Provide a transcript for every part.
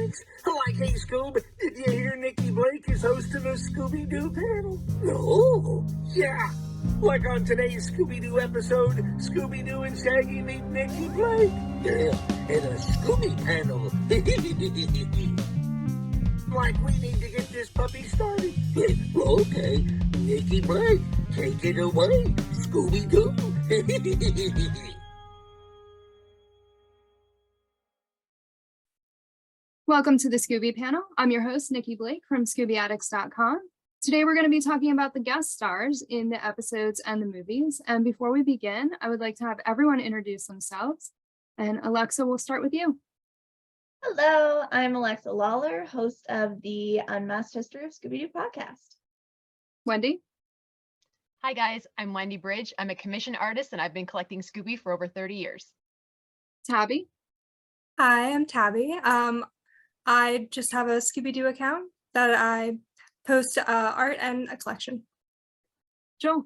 thanks. Like, hey, Scoob, did you hear Nikki Blake is hosting a Scooby-Doo panel? No. Yeah. Like on today's Scooby-Doo episode, Scooby-Doo and Shaggy meet Nikki Blake. Yeah, and a Scooby Panel. Like, we need to get this puppy started. Okay, Nikki Blake, take it away, Scooby-Doo. Welcome to the Scooby Panel. I'm your host, Nikki Blake from ScoobyAddicts.com. Today we're going to be talking about the guest stars in the episodes and the movies. And before we begin, I would like to have everyone introduce themselves. And Alexa, we'll start with you. Hello, I'm Alexa LAWLOR, host of the Unmasked History of Scooby-Doo podcast. Wendy. Hi guys, I'm Wendy BRYDGE. I'm a commission artist and I've been collecting Scooby for over 30 years. Tabby. Hi, I'm Tabby. I just have a Scooby-Doo account that I post art and a collection. Joel.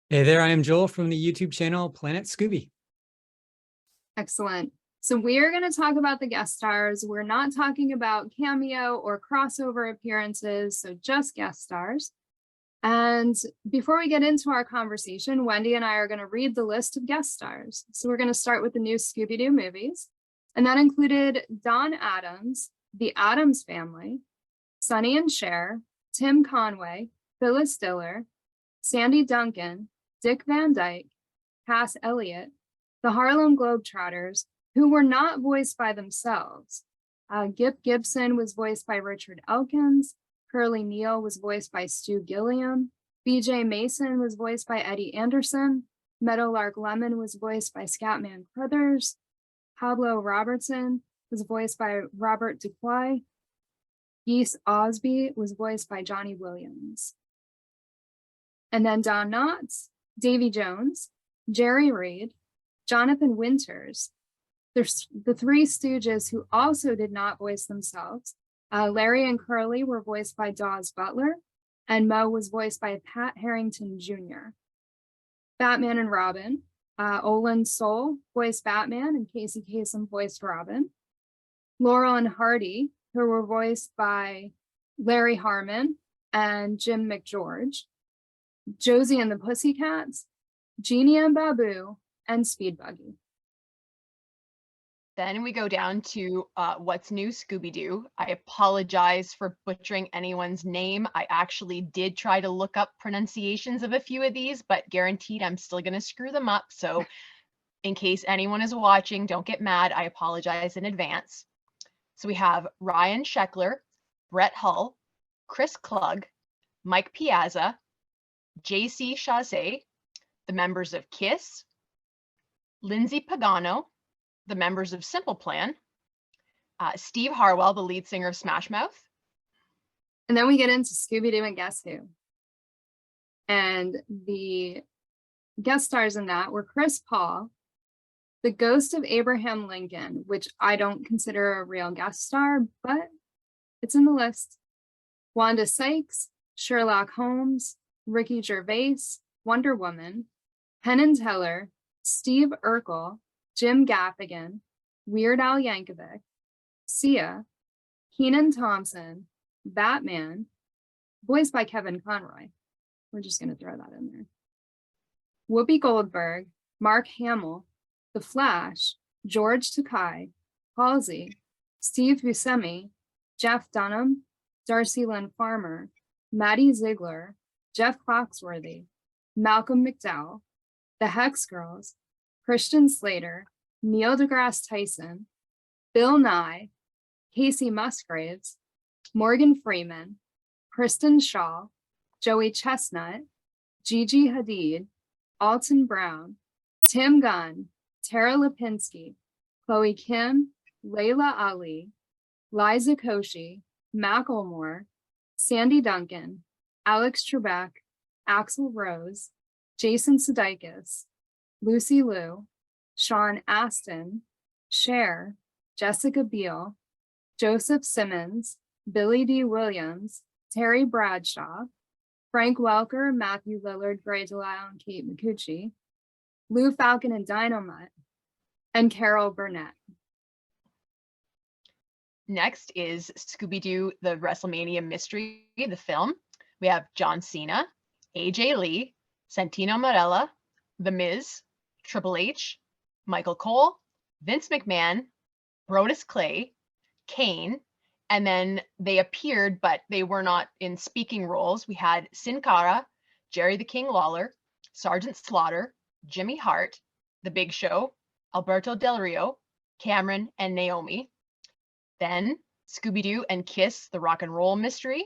Hey there, I am Joel from the YouTube channel Planet Scooby. Excellent. So we're going to talk about the guest stars. We're not talking about cameo or crossover appearances, so just guest stars. And before we get into our conversation, Wendy and I are going to read the list of guest stars. So we're going to start with the new Scooby-Doo movies. And that included Don Adams, the Addams Family, Sonny and Cher, Tim Conway, Phyllis Diller, Sandy Duncan, Dick Van Dyke, Cass Elliot, the Harlem Globetrotters, who were not voiced by themselves. Gip Gibson was voiced by Richard Elkins, Curly Neal was voiced by Stu Gilliam, BJ Mason was voiced by Eddie Anderson, Meadowlark Lemon was voiced by Scatman Crothers, Pablo Robertson was voiced by Robert Duquoy. Geese Osby was voiced by Johnny Williams. And then Don Knotts, Davy Jones, Jerry Reed, Jonathan Winters. There's the Three Stooges who also did not voice themselves. Larry and Curly were voiced by Dawes Butler, and Moe was voiced by Pat Harrington Jr. Batman and Robin. Olin Soul voiced Batman and Casey Kasem voiced Robin. Laurel and Hardy, who were voiced by Larry Harmon and Jim McGeorge. Josie and the Pussycats, Jeannie and Babu, and Speed Buggy. Then we go down to What's New Scooby-Doo. I apologize for butchering anyone's name. I actually did try to look up pronunciations of a few of these, but guaranteed I'm still going to screw them up. So in case anyone is watching, don't get mad. I apologize in advance. So we have Ryan Sheckler, Brett Hull, Chris Klug, Mike Piazza, JC Chazé, the members of KISS, Lindsay Pagano, the members of Simple Plan, Steve Harwell, the lead singer of Smash Mouth. And then we get into Scooby-Doo and Guess Who. And the guest stars in that were Chris Paul, the ghost of Abraham Lincoln, which I don't consider a real guest star, but it's in the list. Wanda Sykes, Sherlock Holmes, Ricky Gervais, Wonder Woman, Penn and Teller, Steve Urkel, Jim Gaffigan, Weird Al Yankovic, Sia, Kenan Thompson, Batman, voiced by Kevin Conroy. We're just going to throw that in there. Whoopi Goldberg, Mark Hamill, The Flash, George Takei, Halsey, Steve Buscemi, Jeff Dunham, Darcy Lynn Farmer, Maddie Ziegler, Jeff Foxworthy, Malcolm McDowell, The Hex Girls, Christian Slater, Neil deGrasse Tyson, Bill Nye, Casey Musgraves, Morgan Freeman, Kristen Shaw, Joey Chestnut, Gigi Hadid, Alton Brown, Tim Gunn, Tara Lipinski, Chloe Kim, Layla Ali, Liza Koshy, Macklemore, Sandy Duncan, Alex Trebek, Axl Rose, Jason Sudeikis, Lucy Liu, Sean Astin, Cher, Jessica Biel, Joseph Simmons, Billy D. Williams, Terry Bradshaw, Frank Welker, Matthew Lillard, Gray Delisle, and Kate Micucci, Lou Falcon and Dynamite, and Carol Burnett. Next is Scooby-Doo, the WrestleMania Mystery, the film. We have John Cena, AJ Lee, Santino Marella, The Miz, Triple H, Michael Cole, Vince McMahon, Brodus Clay, Kane, and then they appeared, but they were not in speaking roles. We had Sin Cara, Jerry the King Lawler, Sergeant Slaughter, Jimmy Hart, The Big Show, Alberto Del Rio, Cameron, and Naomi. Then Scooby-Doo and Kiss, the Rock and Roll Mystery.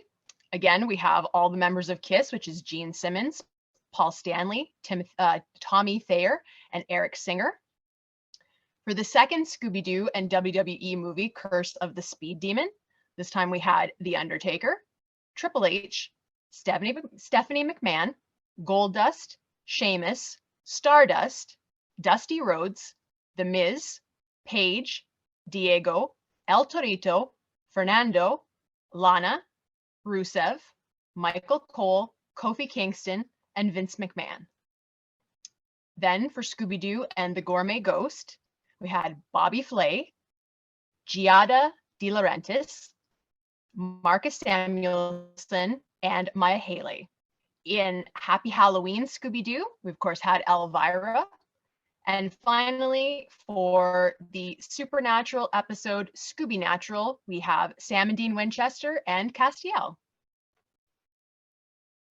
Again, we have all the members of Kiss, which is Gene Simmons, Paul Stanley, Tommy Thayer, and Eric Singer. For the second Scooby-Doo and WWE movie, Curse of the Speed Demon, this time we had The Undertaker, Triple H, Stephanie McMahon, Goldust, Sheamus, Stardust, Dusty Rhodes, The Miz, Paige, Diego, El Torito, Fernando, Lana, Rusev, Michael Cole, Kofi Kingston, and Vince McMahon. Then for Scooby-Doo and the Gourmet Ghost, we had Bobby Flay, Giada De Laurentiis, Marcus Samuelson, and Maya Haley. In Happy Halloween Scooby-Doo, we of course had Elvira. And finally, for the Supernatural episode Scooby Natural, we have Sam and Dean Winchester and Castiel.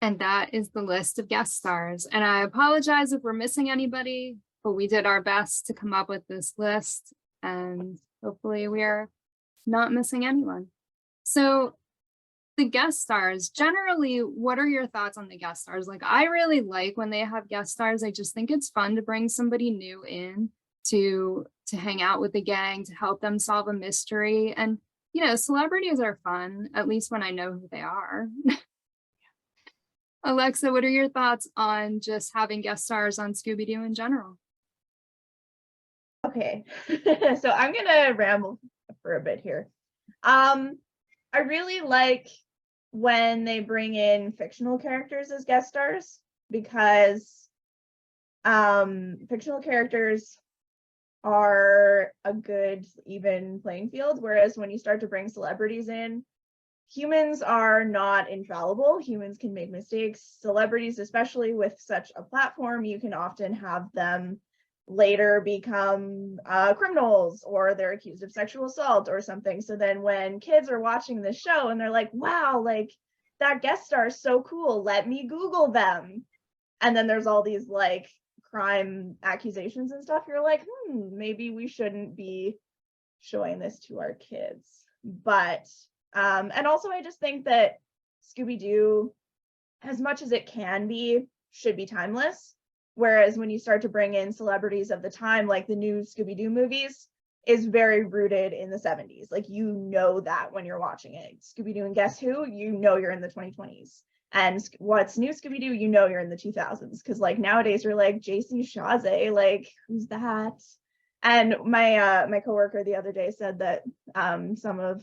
And that is the list of guest stars. And I apologize if we're missing anybody, but we did our best to come up with this list, and hopefully we are not missing anyone. So the guest stars, generally, what are your thoughts on the guest stars? Like, I really like when they have guest stars. I just think it's fun to bring somebody new in to hang out with the gang, to help them solve a mystery. And, you know, celebrities are fun, at least when I know who they are. Alexa, what are your thoughts on just having guest stars on Scooby-Doo in general? Okay, so I'm gonna ramble for a bit here. I really like when they bring in fictional characters as guest stars, because fictional characters are a good even playing field, whereas when you start to bring celebrities in, humans are not infallible. Humans can make mistakes. Celebrities, especially with such a platform, you can often have them later become criminals, or they're accused of sexual assault or something. So then when kids are watching this show and they're like, wow, like that guest star is so cool, let me Google them. And then there's all these like crime accusations and stuff. You're like, maybe we shouldn't be showing this to our kids. But and also I just think that Scooby-Doo, as much as it can be, should be timeless. Whereas when you start to bring in celebrities of the time, like the new Scooby-Doo movies, is very rooted in the 70s. Like, you know that when you're watching it. Scooby-Doo and Guess Who, you know you're in the 2020s. And what's new Scooby-Doo, you know you're in the 2000s. Because like nowadays you're like, JC Chazé, like who's that? And my coworker the other day said that some of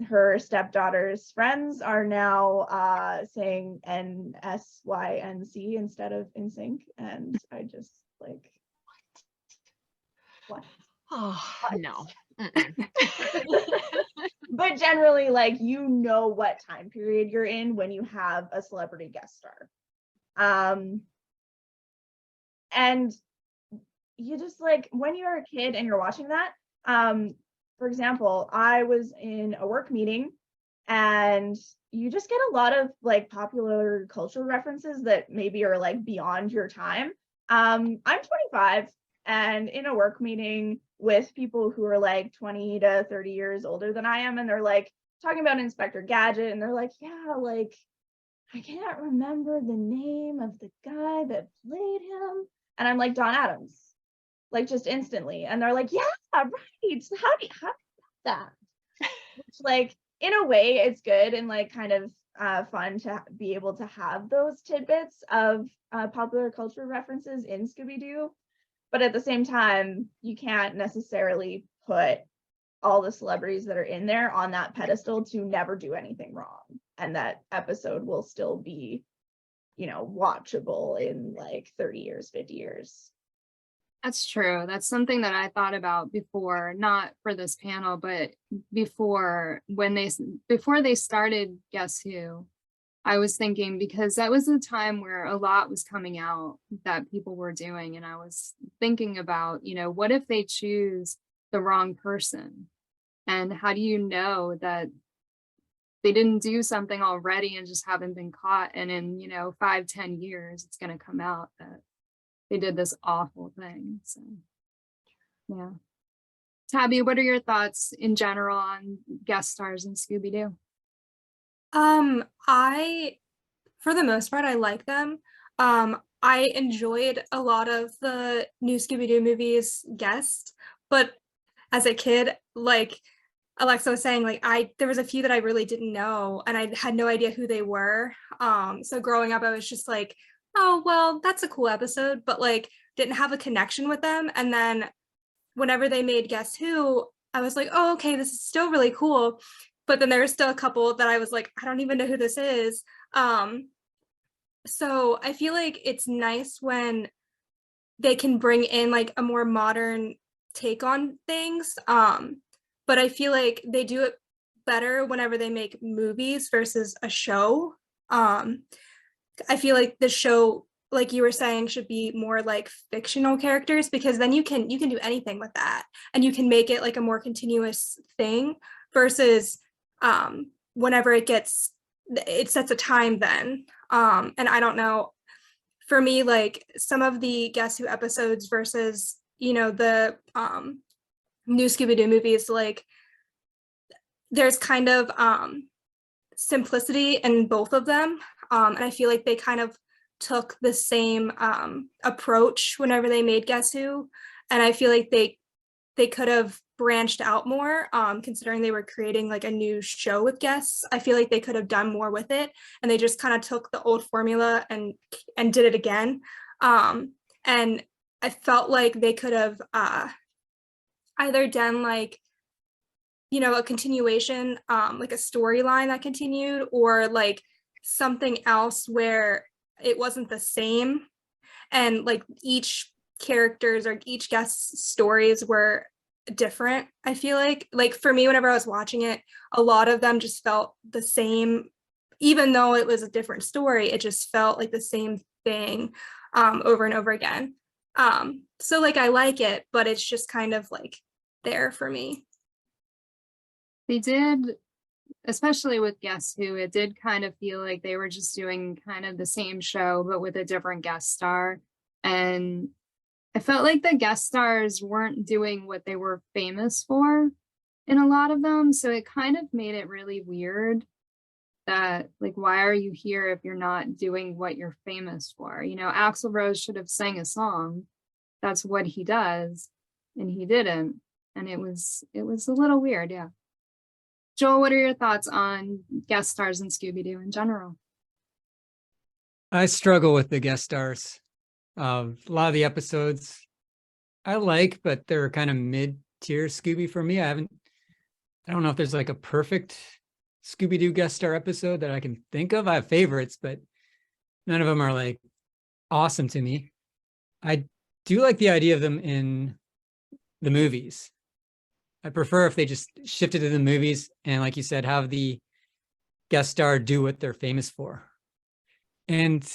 her stepdaughter's friends are now saying NSYNC instead of NSYNC, and I just like, what? Oh, no. But generally, like, you know what time period you're in when you have a celebrity guest star. And you just like, when you're a kid and you're watching that, for example, I was in a work meeting and you just get a lot of like popular culture references that maybe are like beyond your time. I'm 25 and in a work meeting with people who are like 20 to 30 years older than I am, and they're like talking about Inspector Gadget, and they're like, yeah, like I can't remember the name of the guy that played him. And I'm like, Don Adams. Like, just instantly. And they're like, yeah, right. How do you that? Which, like, in a way, it's good and like kind of fun to be able to have those tidbits of popular culture references in Scooby-Doo. But at the same time, you can't necessarily put all the celebrities that are in there on that pedestal to never do anything wrong. And that episode will still be, you know, watchable in like 30 years, 50 years. That's true. That's something that I thought about before, not for this panel, but before before they started Guess Who, I was thinking, because that was a time where a lot was coming out that people were doing. And I was thinking about, what if they choose the wrong person? And how do you know that they didn't do something already and just haven't been caught? And in, 5-10 years, it's going to come out that they did this awful thing. So, yeah. Tabby, what are your thoughts in general on guest stars in Scooby-Doo? For the most part, I like them. I enjoyed a lot of the new Scooby-Doo movies guests, but as a kid, like Alexa was saying, like there was a few that I really didn't know and I had no idea who they were. So growing up, I was just like, oh, well, that's a cool episode, but like didn't have a connection with them. And then whenever they made Guess Who, I was like, oh, okay, this is still really cool. But then there's still a couple that I was like, I don't even know who this is. So I feel like it's nice when they can bring in like a more modern take on things. But I feel like they do it better whenever they make movies versus a show. I feel like the show, like you were saying, should be more like fictional characters, because then you can do anything with that and you can make it like a more continuous thing versus whenever it sets a time then. And I don't know, for me, like some of the Guess Who episodes versus, the new Scooby-Doo movies, like there's kind of simplicity in both of them. And I feel like they kind of took the same approach whenever they made Guess Who. And I feel like they could have branched out more, considering they were creating like a new show with guests. I feel like they could have done more with it, and they just kind of took the old formula and did it again. And I felt like they could have either done like, a continuation, like a storyline that continued, or like something else where it wasn't the same, and like each characters or each guest's stories were different. I feel like for me, whenever I was watching it, a lot of them just felt the same, even though it was a different story. It just felt like the same thing over and over again. So like I like it, but it's just kind of like there for me. They did, especially with Guess Who, it did kind of feel like they were just doing kind of the same show, but with a different guest star. And I felt like the guest stars weren't doing what they were famous for in a lot of them. So it kind of made it really weird that, like, why are you here if you're not doing what you're famous for? Axl Rose should have sang a song. That's what he does. And he didn't. And it was a little weird, yeah. Joel, what are your thoughts on guest stars in Scooby-Doo in general? I struggle with the guest stars. A lot of the episodes I like, but they're kind of mid-tier Scooby for me. I don't know if there's like a perfect Scooby-Doo guest star episode that I can think of. I have favorites, but none of them are like awesome to me. I do like the idea of them in the movies. I prefer if they just shifted to the movies and, like you said, have the guest star do what they're famous for. And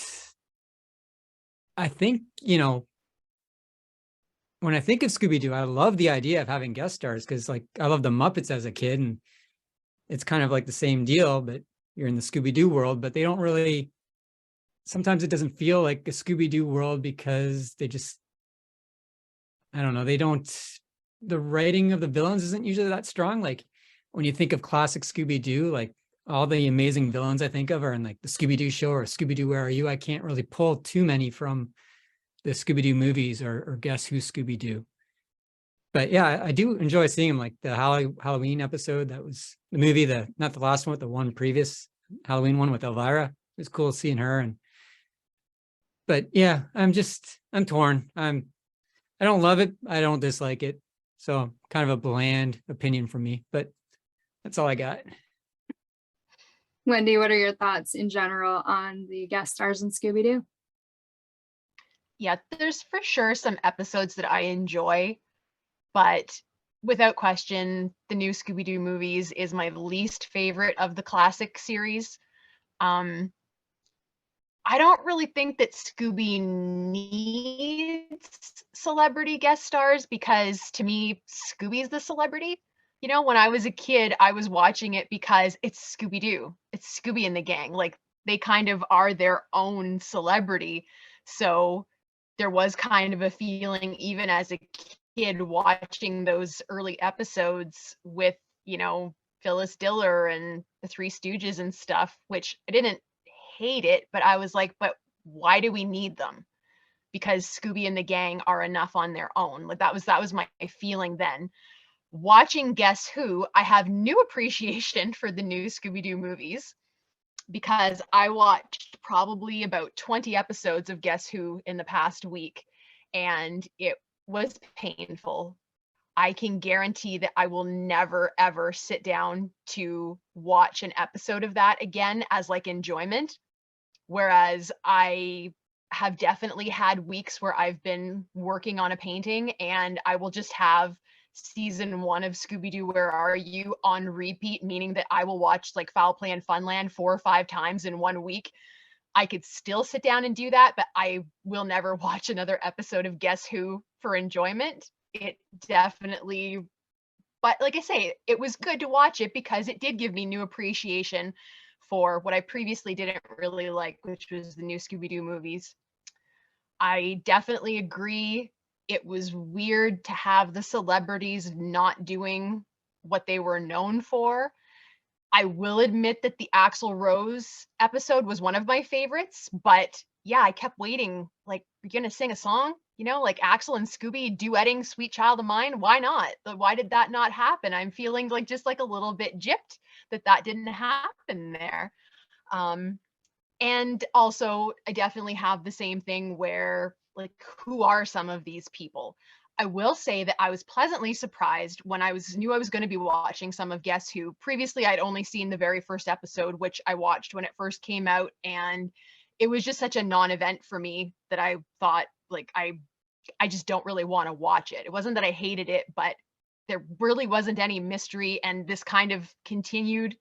I think, when I think of Scooby-Doo, I love the idea of having guest stars, because like I love the Muppets as a kid, and it's kind of like the same deal, but you're in the Scooby-Doo world. But they don't really, sometimes it doesn't feel like a Scooby-Doo world, because they just, I don't know, the writing of the villains isn't usually that strong. Like when you think of classic Scooby-Doo, like all the amazing villains I think of are in like the Scooby-Doo show or Scooby-Doo Where Are You? I can't really pull too many from the Scooby-Doo movies or Guess Who Scooby-Doo. But yeah, I do enjoy seeing them, like the Halloween episode. That was the movie, not the last one, but the one previous Halloween one with Elvira. It was cool seeing her. But yeah, I'm torn. I don't love it. I don't dislike it. So kind of a bland opinion from me, but that's all I got. Wendy, what are your thoughts in general on the guest stars in Scooby-Doo? Yeah, there's for sure some episodes that I enjoy, but without question, the new Scooby-Doo movies is my least favorite of the classic series. Um, I don't really think that Scooby needs celebrity guest stars because to me, Scooby's the celebrity. You know, when I was a kid, I was watching it because it's Scooby-Doo. It's Scooby and the gang. Like they kind of are their own celebrity. So there was kind of a feeling even as a kid watching those early episodes with, you know, Phyllis Diller and the Three Stooges and stuff, which I didn't hate it, but I was like, but why do we need them? Because Scooby and the gang are enough on their own. Like that was my feeling then. Watching Guess Who, I have new appreciation for the new Scooby-Doo movies because I watched probably about 20 episodes of Guess Who in the past week, and it was painful. I can guarantee that I will never ever sit down to watch an episode of that again as like enjoyment. Whereas I have definitely had weeks where I've been working on a painting and I will just have season 1 of Scooby-Doo Where Are You on repeat, meaning that I will watch like Foul Play and Funland 4 or 5 times in 1 week. I could still sit down and do that, but I will never watch another episode of Guess Who for enjoyment. It definitely, but like I say, it was good to watch it because it did give me new appreciation for what I previously didn't really like, which was the new Scooby-Doo movies. I definitely agree. It was weird to have the celebrities not doing what they were known for. I will admit that the Axl Rose episode was one of my favorites, but yeah, I kept waiting. Like, you're gonna sing a song? You know, like Axl and Scooby duetting Sweet Child of Mine? Why not? Why did that not happen? I'm feeling like just like a little bit gypped that didn't happen there. And also, I definitely have the same thing where, like, who are some of these people? I will say that I was pleasantly surprised when knew I was going to be watching some of Guess Who. Previously, I'd only seen the very first episode, which I watched when it first came out, and it was just such a non-event for me that I thought, like, I just don't really want to watch it. It wasn't that I hated it, but there really wasn't any mystery, and this kind of continued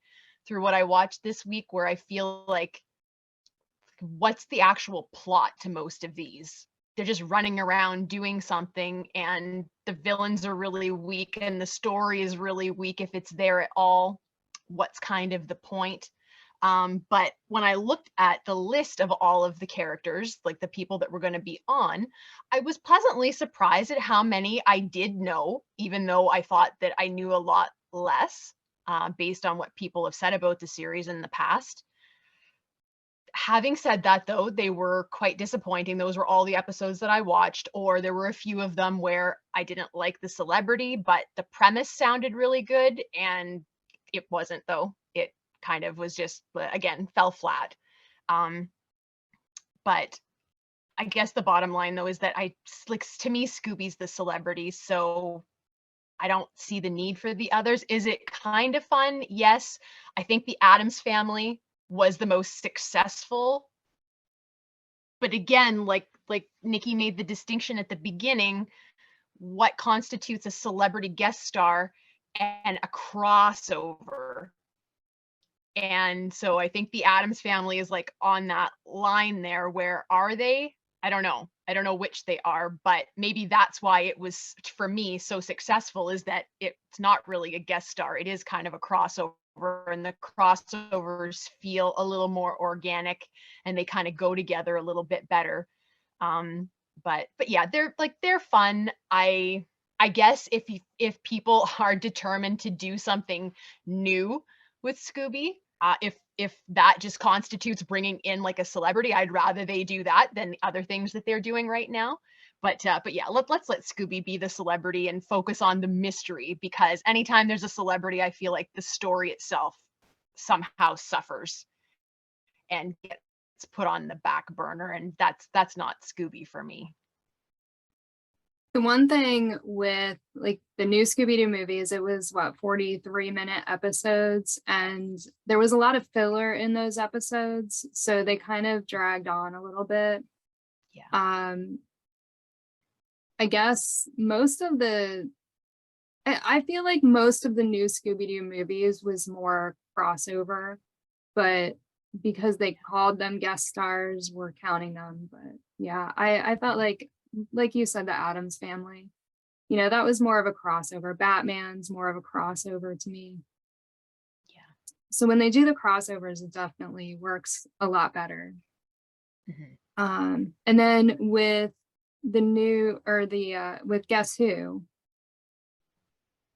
through what I watched this week, where I feel like, what's the actual plot to most of these? They're just running around doing something, and the villains are really weak and the story is really weak if it's there at all. What's kind of the point? But when I looked at the list of all of the characters, like the people that were going to be on, I was pleasantly surprised at how many I did know, even though I thought that I knew a lot less based on what people have said about the series in the past. Having said that, though, they were quite disappointing. Those were all the episodes that I watched, or there were a few of them where I didn't like the celebrity, but the premise sounded really good, and it wasn't, though. It kind of was just, again, fell flat. But I guess the bottom line, though, is that to me, Scooby's the celebrity, so I don't see the need for the others. Is it kind of fun? Yes. I think the Addams Family was the most successful. But again, like Nikki made the distinction at the beginning, what constitutes a celebrity guest star and a crossover? And so I think the Addams Family is like on that line there. Where are they? I don't know. I don't know which they are, but maybe that's why it was, for me, so successful, is that it's not really a guest star. It is kind of a crossover, and the crossovers feel a little more organic and they kind of go together a little bit better. But yeah, they're fun. I guess if people are determined to do something new with Scooby, if that just constitutes bringing in like a celebrity, I'd rather they do that than the other things that they're doing right now. But yeah, let's let Scooby be the celebrity and focus on the mystery, because anytime there's a celebrity, I feel like the story itself somehow suffers and gets put on the back burner, and that's not Scooby for me. The one thing with like the new Scooby-Doo movies, it was 43-minute episodes, and there was a lot of filler in those episodes, so they kind of dragged on a little bit. Yeah. I guess I feel like most of the new Scooby-Doo movies was more crossover, but because they called them guest stars, we're counting them. But yeah, I felt like you said, the Addams Family, you know, that was more of a crossover. Batman's more of a crossover to me. Yeah. So when they do the crossovers, it definitely works a lot better. Mhm. And then with the new, or with Guess Who,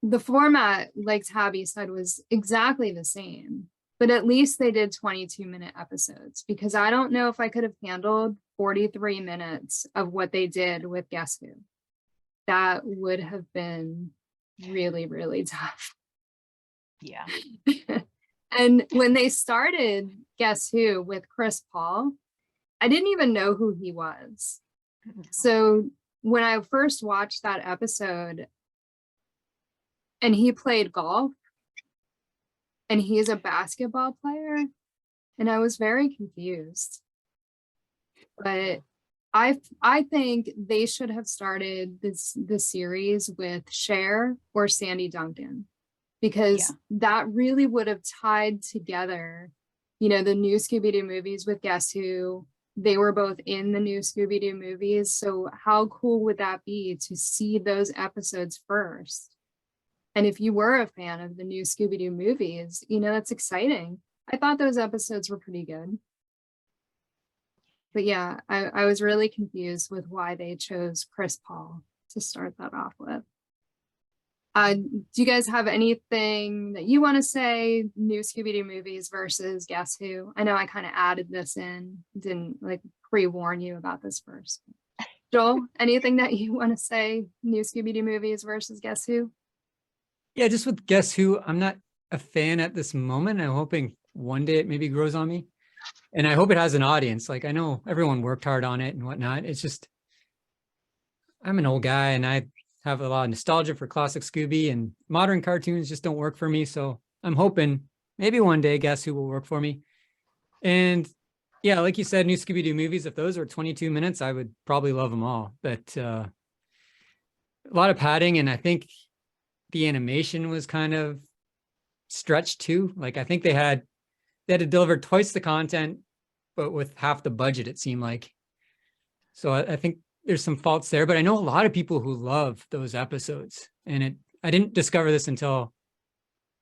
the format, like Tabby said, was exactly the same, but at least they did 22-minute episodes, because I don't know if I could have handled 43 minutes of what they did with Guess Who. That would have been really, really tough. Yeah. And when they started Guess Who with Chris Paul, I didn't even know who he was. So when I first watched that episode, and he played golf, and he's a basketball player, and I was very confused. But I think they should have started the series with Cher or Sandy Duncan, because that really would have tied together, you know, the new Scooby-Doo movies with Guess Who. They were both in the new Scooby-Doo movies, so how cool would that be to see those episodes first? And if you were a fan of the new Scooby-Doo movies, you know, that's exciting. I thought those episodes were pretty good. But yeah, I was really confused with why they chose Chris Paul to start that off with. Do you guys have anything that you want to say, new Scooby-Doo movies versus Guess Who? I know I kind of added this in, didn't like pre-warn you about this first. Joel, anything that you want to say, new Scooby-Doo movies versus Guess Who? Yeah, just with Guess Who, I'm not a fan at this moment. I'm hoping one day it maybe grows on me. And I hope it has an audience. Like, I know everyone worked hard on it and whatnot. It's just, I'm an old guy and I have a lot of nostalgia for classic Scooby, and modern cartoons just don't work for me. So I'm hoping maybe one day Guess Who will work for me. And yeah, like you said, new Scooby-Doo movies, if those were 22 minutes, I would probably love them all. But a lot of padding, and I think the animation was kind of stretched too. Like, I think they had to deliver twice the content, but with half the budget, it seemed like. So I think there's some faults there, but I know a lot of people who love those episodes. And I didn't discover this until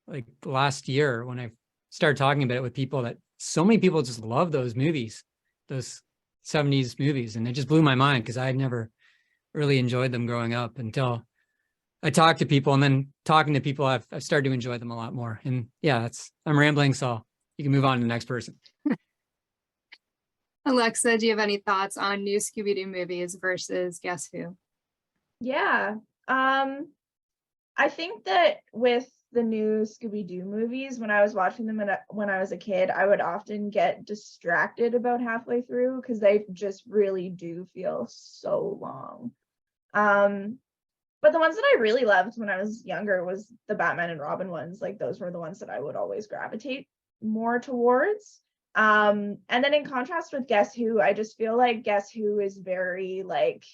like last year when I started talking about it with people, that so many people just love those movies, those 70s movies. And it just blew my mind, because I had never really enjoyed them growing up until I talked to people, and then talking to people, I've started to enjoy them a lot more. And yeah, I'm rambling, so you can move on to the next person. Alexa, do you have any thoughts on new Scooby-Doo movies versus Guess Who? Yeah. I think that with the new Scooby-Doo movies, when I was watching them when I was a kid, I would often get distracted about halfway through, because they just really do feel so long. But the ones that I really loved when I was younger was the Batman and Robin ones. Like, those were the ones that I would always gravitate more towards. And then in contrast with Guess Who, I just feel like Guess Who is very like,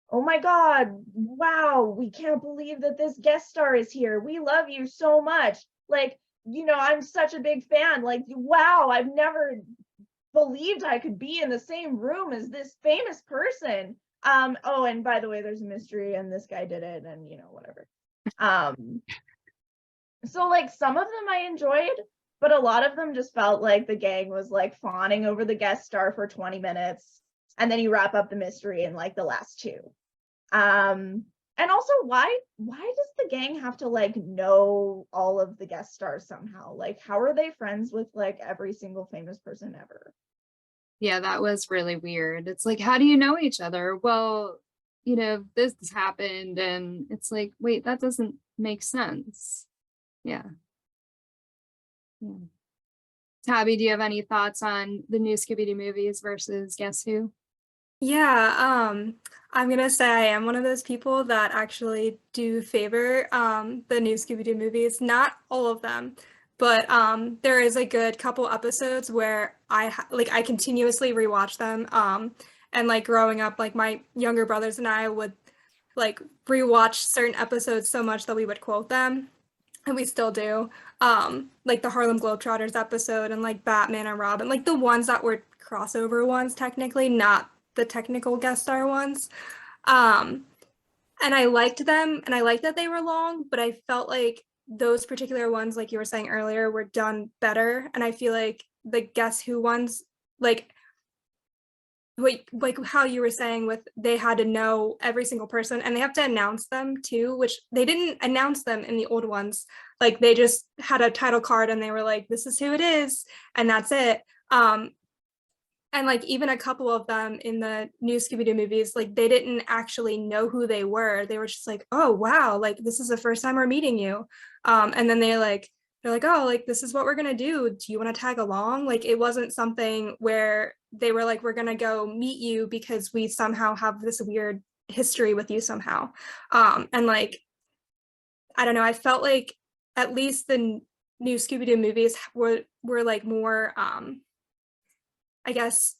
oh my God, wow, we can't believe that this guest star is here. We love you so much. Like, you know, I'm such a big fan. Like, wow, I've never believed I could be in the same room as this famous person. Oh, and by the way, there's a mystery and this guy did it, and you know, whatever. So like some of them I enjoyed, but a lot of them just felt like the gang was like fawning over the guest star for 20 minutes, and then you wrap up the mystery in like the last two. And also, why does the gang have to like know all of the guest stars somehow? Like, how are they friends with like every single famous person ever? Yeah, that was really weird. It's like, how do you know each other? Well, you know, this happened, and it's like, wait, that doesn't make sense. Yeah. Tabby, do you have any thoughts on the new Scooby-Doo movies versus Guess Who? Yeah, I'm gonna say I am one of those people that actually do favor the new Scooby-Doo movies. Not all of them, but there is a good couple episodes where I continuously rewatch them. And like growing up, like my younger brothers and I would like rewatch certain episodes so much that we would quote them. And we still do. Like the Harlem Globetrotters episode and like Batman and Robin, like the ones that were crossover ones, technically, not the technical guest star ones. And I liked them and I liked that they were long, but I felt like those particular ones, like you were saying earlier, were done better. And I feel like the Guess Who ones, like how you were saying with they had to know every single person and they have to announce them too, which they didn't announce them in the old ones. Like they just had a title card and they were like, this is who it is, and that's it. And like even a couple of them in the new Scooby-Doo movies, like they didn't actually know who they were. They were just like, oh wow, like this is the first time we're meeting you. And then they're like, oh, like this is what we're gonna do. Do you want to tag along? Like it wasn't something where they were like, we're gonna go meet you because we somehow have this weird history with you somehow. And like, I don't know, I felt like at least the new Scooby-Doo movies were like more I guess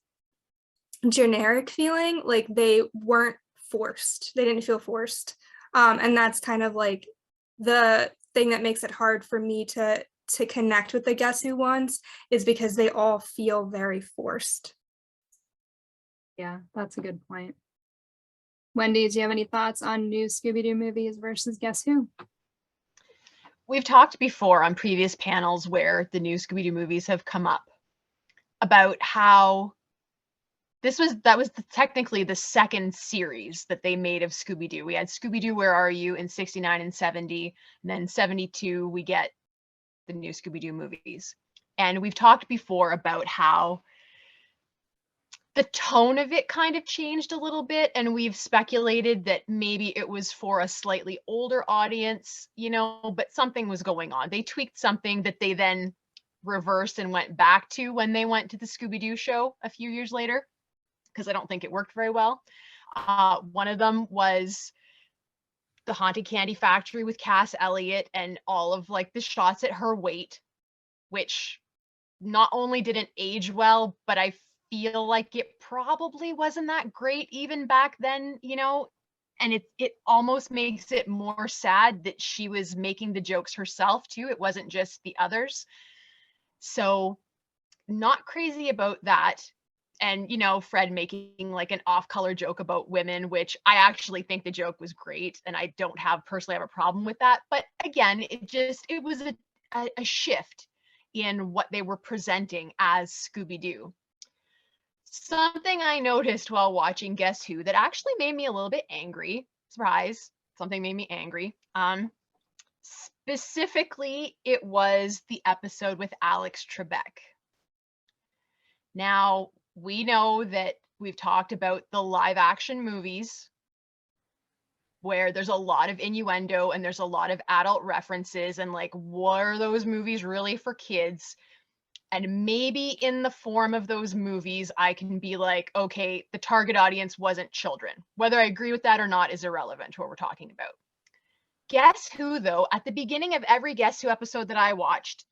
generic feeling, like they weren't forced. They didn't feel forced. And that's kind of like the thing that makes it hard for me to connect with the Guess Who ones, is because they all feel very forced. Yeah, that's a good point. Wendy, do you have any thoughts on new Scooby-Doo movies versus Guess Who? We've talked before on previous panels where the new Scooby-Doo movies have come up about how that was technically the second series that they made of Scooby-Doo. We had Scooby-Doo, Where Are You in 69 and 70, and then 72 we get the new Scooby-Doo movies. And we've talked before about how the tone of it kind of changed a little bit, and we've speculated that maybe it was for a slightly older audience, you know, but something was going on. They tweaked something that they then reversed and went back to when they went to the Scooby-Doo show a few years later, because I don't think it worked very well. One of them was the Haunted Candy Factory with Cass Elliot and all of like the shots at her weight, which not only didn't age well, but I feel like it probably wasn't that great even back then, you know, and it almost makes it more sad that she was making the jokes herself too. It wasn't just the others. So not crazy about that. And, you know, Fred making like an off-color joke about women, which I actually think the joke was great. And I don't personally have a problem with that. But again, it was a shift in what they were presenting as Scooby-Doo. Something I noticed while watching Guess Who that actually made me a little bit angry. Surprise, something made me angry. Specifically, it was the episode with Alex Trebek. Now, we know that we've talked about the live action movies where there's a lot of innuendo and there's a lot of adult references, and like, what are those movies really for kids? And maybe in the form of those movies, I can be like, okay, the target audience wasn't children. Whether I agree with that or not is irrelevant to what we're talking about. Guess Who, though, at the beginning of every Guess Who episode that I watched,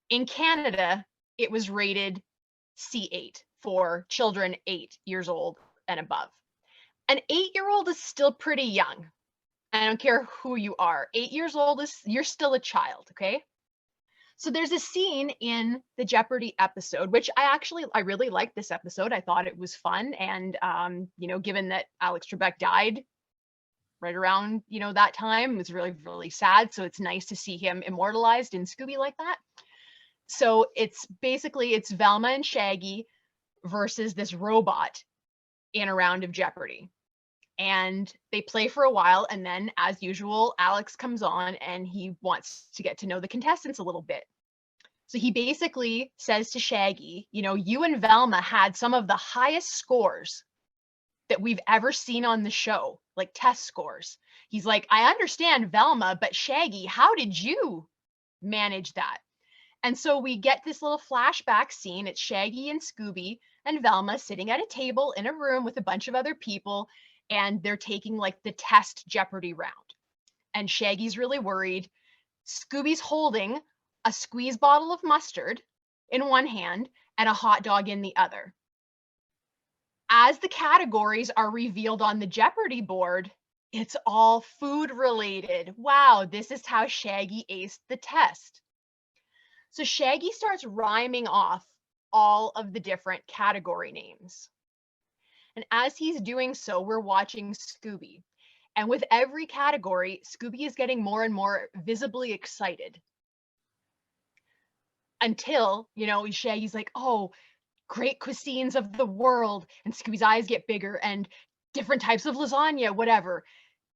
in Canada, it was rated C8 for children 8 years old and above. An 8-year-old is still pretty young. I don't care who you are. 8 years old you're still a child, okay? So there's a scene in the Jeopardy episode, which I really liked this episode. I thought it was fun. And, you know, given that Alex Trebek died right around, you know, that time, it was really, really sad. So it's nice to see him immortalized in Scooby like that. So it's Velma and Shaggy versus this robot in a round of Jeopardy. And they play for a while, and then, as usual, Alex comes on and he wants to get to know the contestants a little bit. So he basically says to Shaggy, you know, you and Velma had some of the highest scores that we've ever seen on the show, like test scores. He's like, I understand Velma, but Shaggy, how did you manage that? And so we get this little flashback scene. It's Shaggy and Scooby and Velma sitting at a table in a room with a bunch of other people, and they're taking like the test Jeopardy round. And Shaggy's really worried. Scooby's holding a squeeze bottle of mustard in one hand and a hot dog in the other. as the categories are revealed on the Jeopardy board, it's all food related. Wow, this is how Shaggy aced the test. So Shaggy starts rhyming off all of the different category names. And as he's doing so, we're watching Scooby. And with every category, Scooby is getting more and more visibly excited. Until, you know, Shaggy's like, oh, great cuisines of the world. And Scooby's eyes get bigger and different types of lasagna, whatever.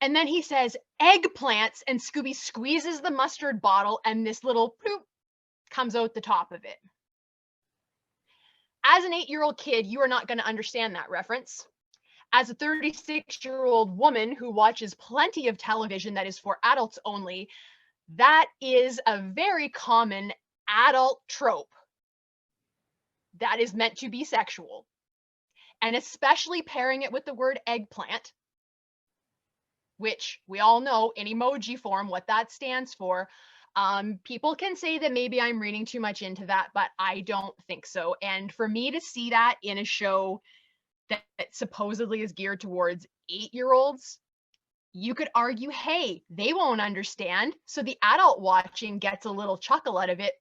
And then he says eggplants, and Scooby squeezes the mustard bottle and this little bloop comes out the top of it. As an 8-year-old kid, you are not going to understand that reference. As a 36-year-old woman who watches plenty of television that is for adults only, that is a very common adult trope that is meant to be sexual. And especially pairing it with the word eggplant, which we all know in emoji form what that stands for. People can say that maybe I'm reading too much into that, but I don't think so. And for me to see that in a show that supposedly is geared towards 8-year-olds, you could argue, hey, they won't understand. So the adult watching gets a little chuckle out of it.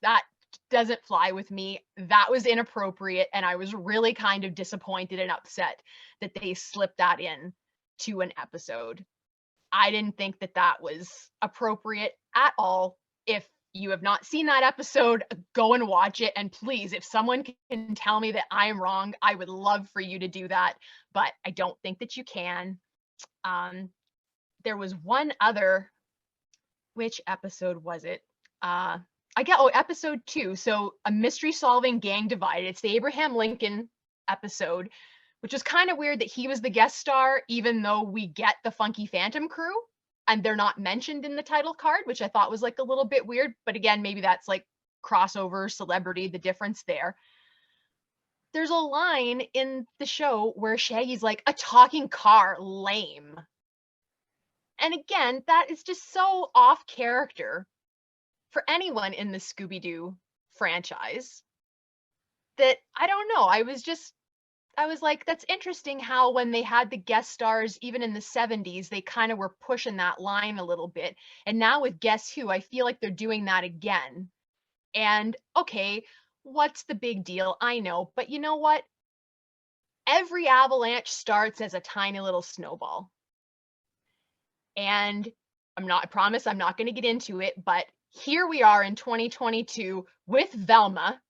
That doesn't fly with me. That was inappropriate. And I was really kind of disappointed and upset that they slipped that in to an episode. I didn't think that that was appropriate at all. If you have not seen that episode, go and watch it. And please, if someone can tell me that I am wrong, I would love for you to do that. But I don't think that you can. There was one other, which episode was it? Episode 2. So a mystery solving gang divided. It's the Abraham Lincoln episode, which is kind of weird that he was the guest star, even though we get the Funky Phantom crew and they're not mentioned in the title card, which I thought was like a little bit weird. But again, maybe that's like crossover celebrity, the difference there. There's a line in the show where Shaggy's like, a talking car, lame. And again, that is just so off character for anyone in the Scooby-Doo franchise that I don't know. I was like, that's interesting how when they had the guest stars, even in the 70s, they kind of were pushing that line a little bit. And now with Guess Who, I feel like they're doing that again. And okay, what's the big deal? I know, but you know what? Every avalanche starts as a tiny little snowball. And I promise I'm not going to get into it, but here we are in 2022 with Velma,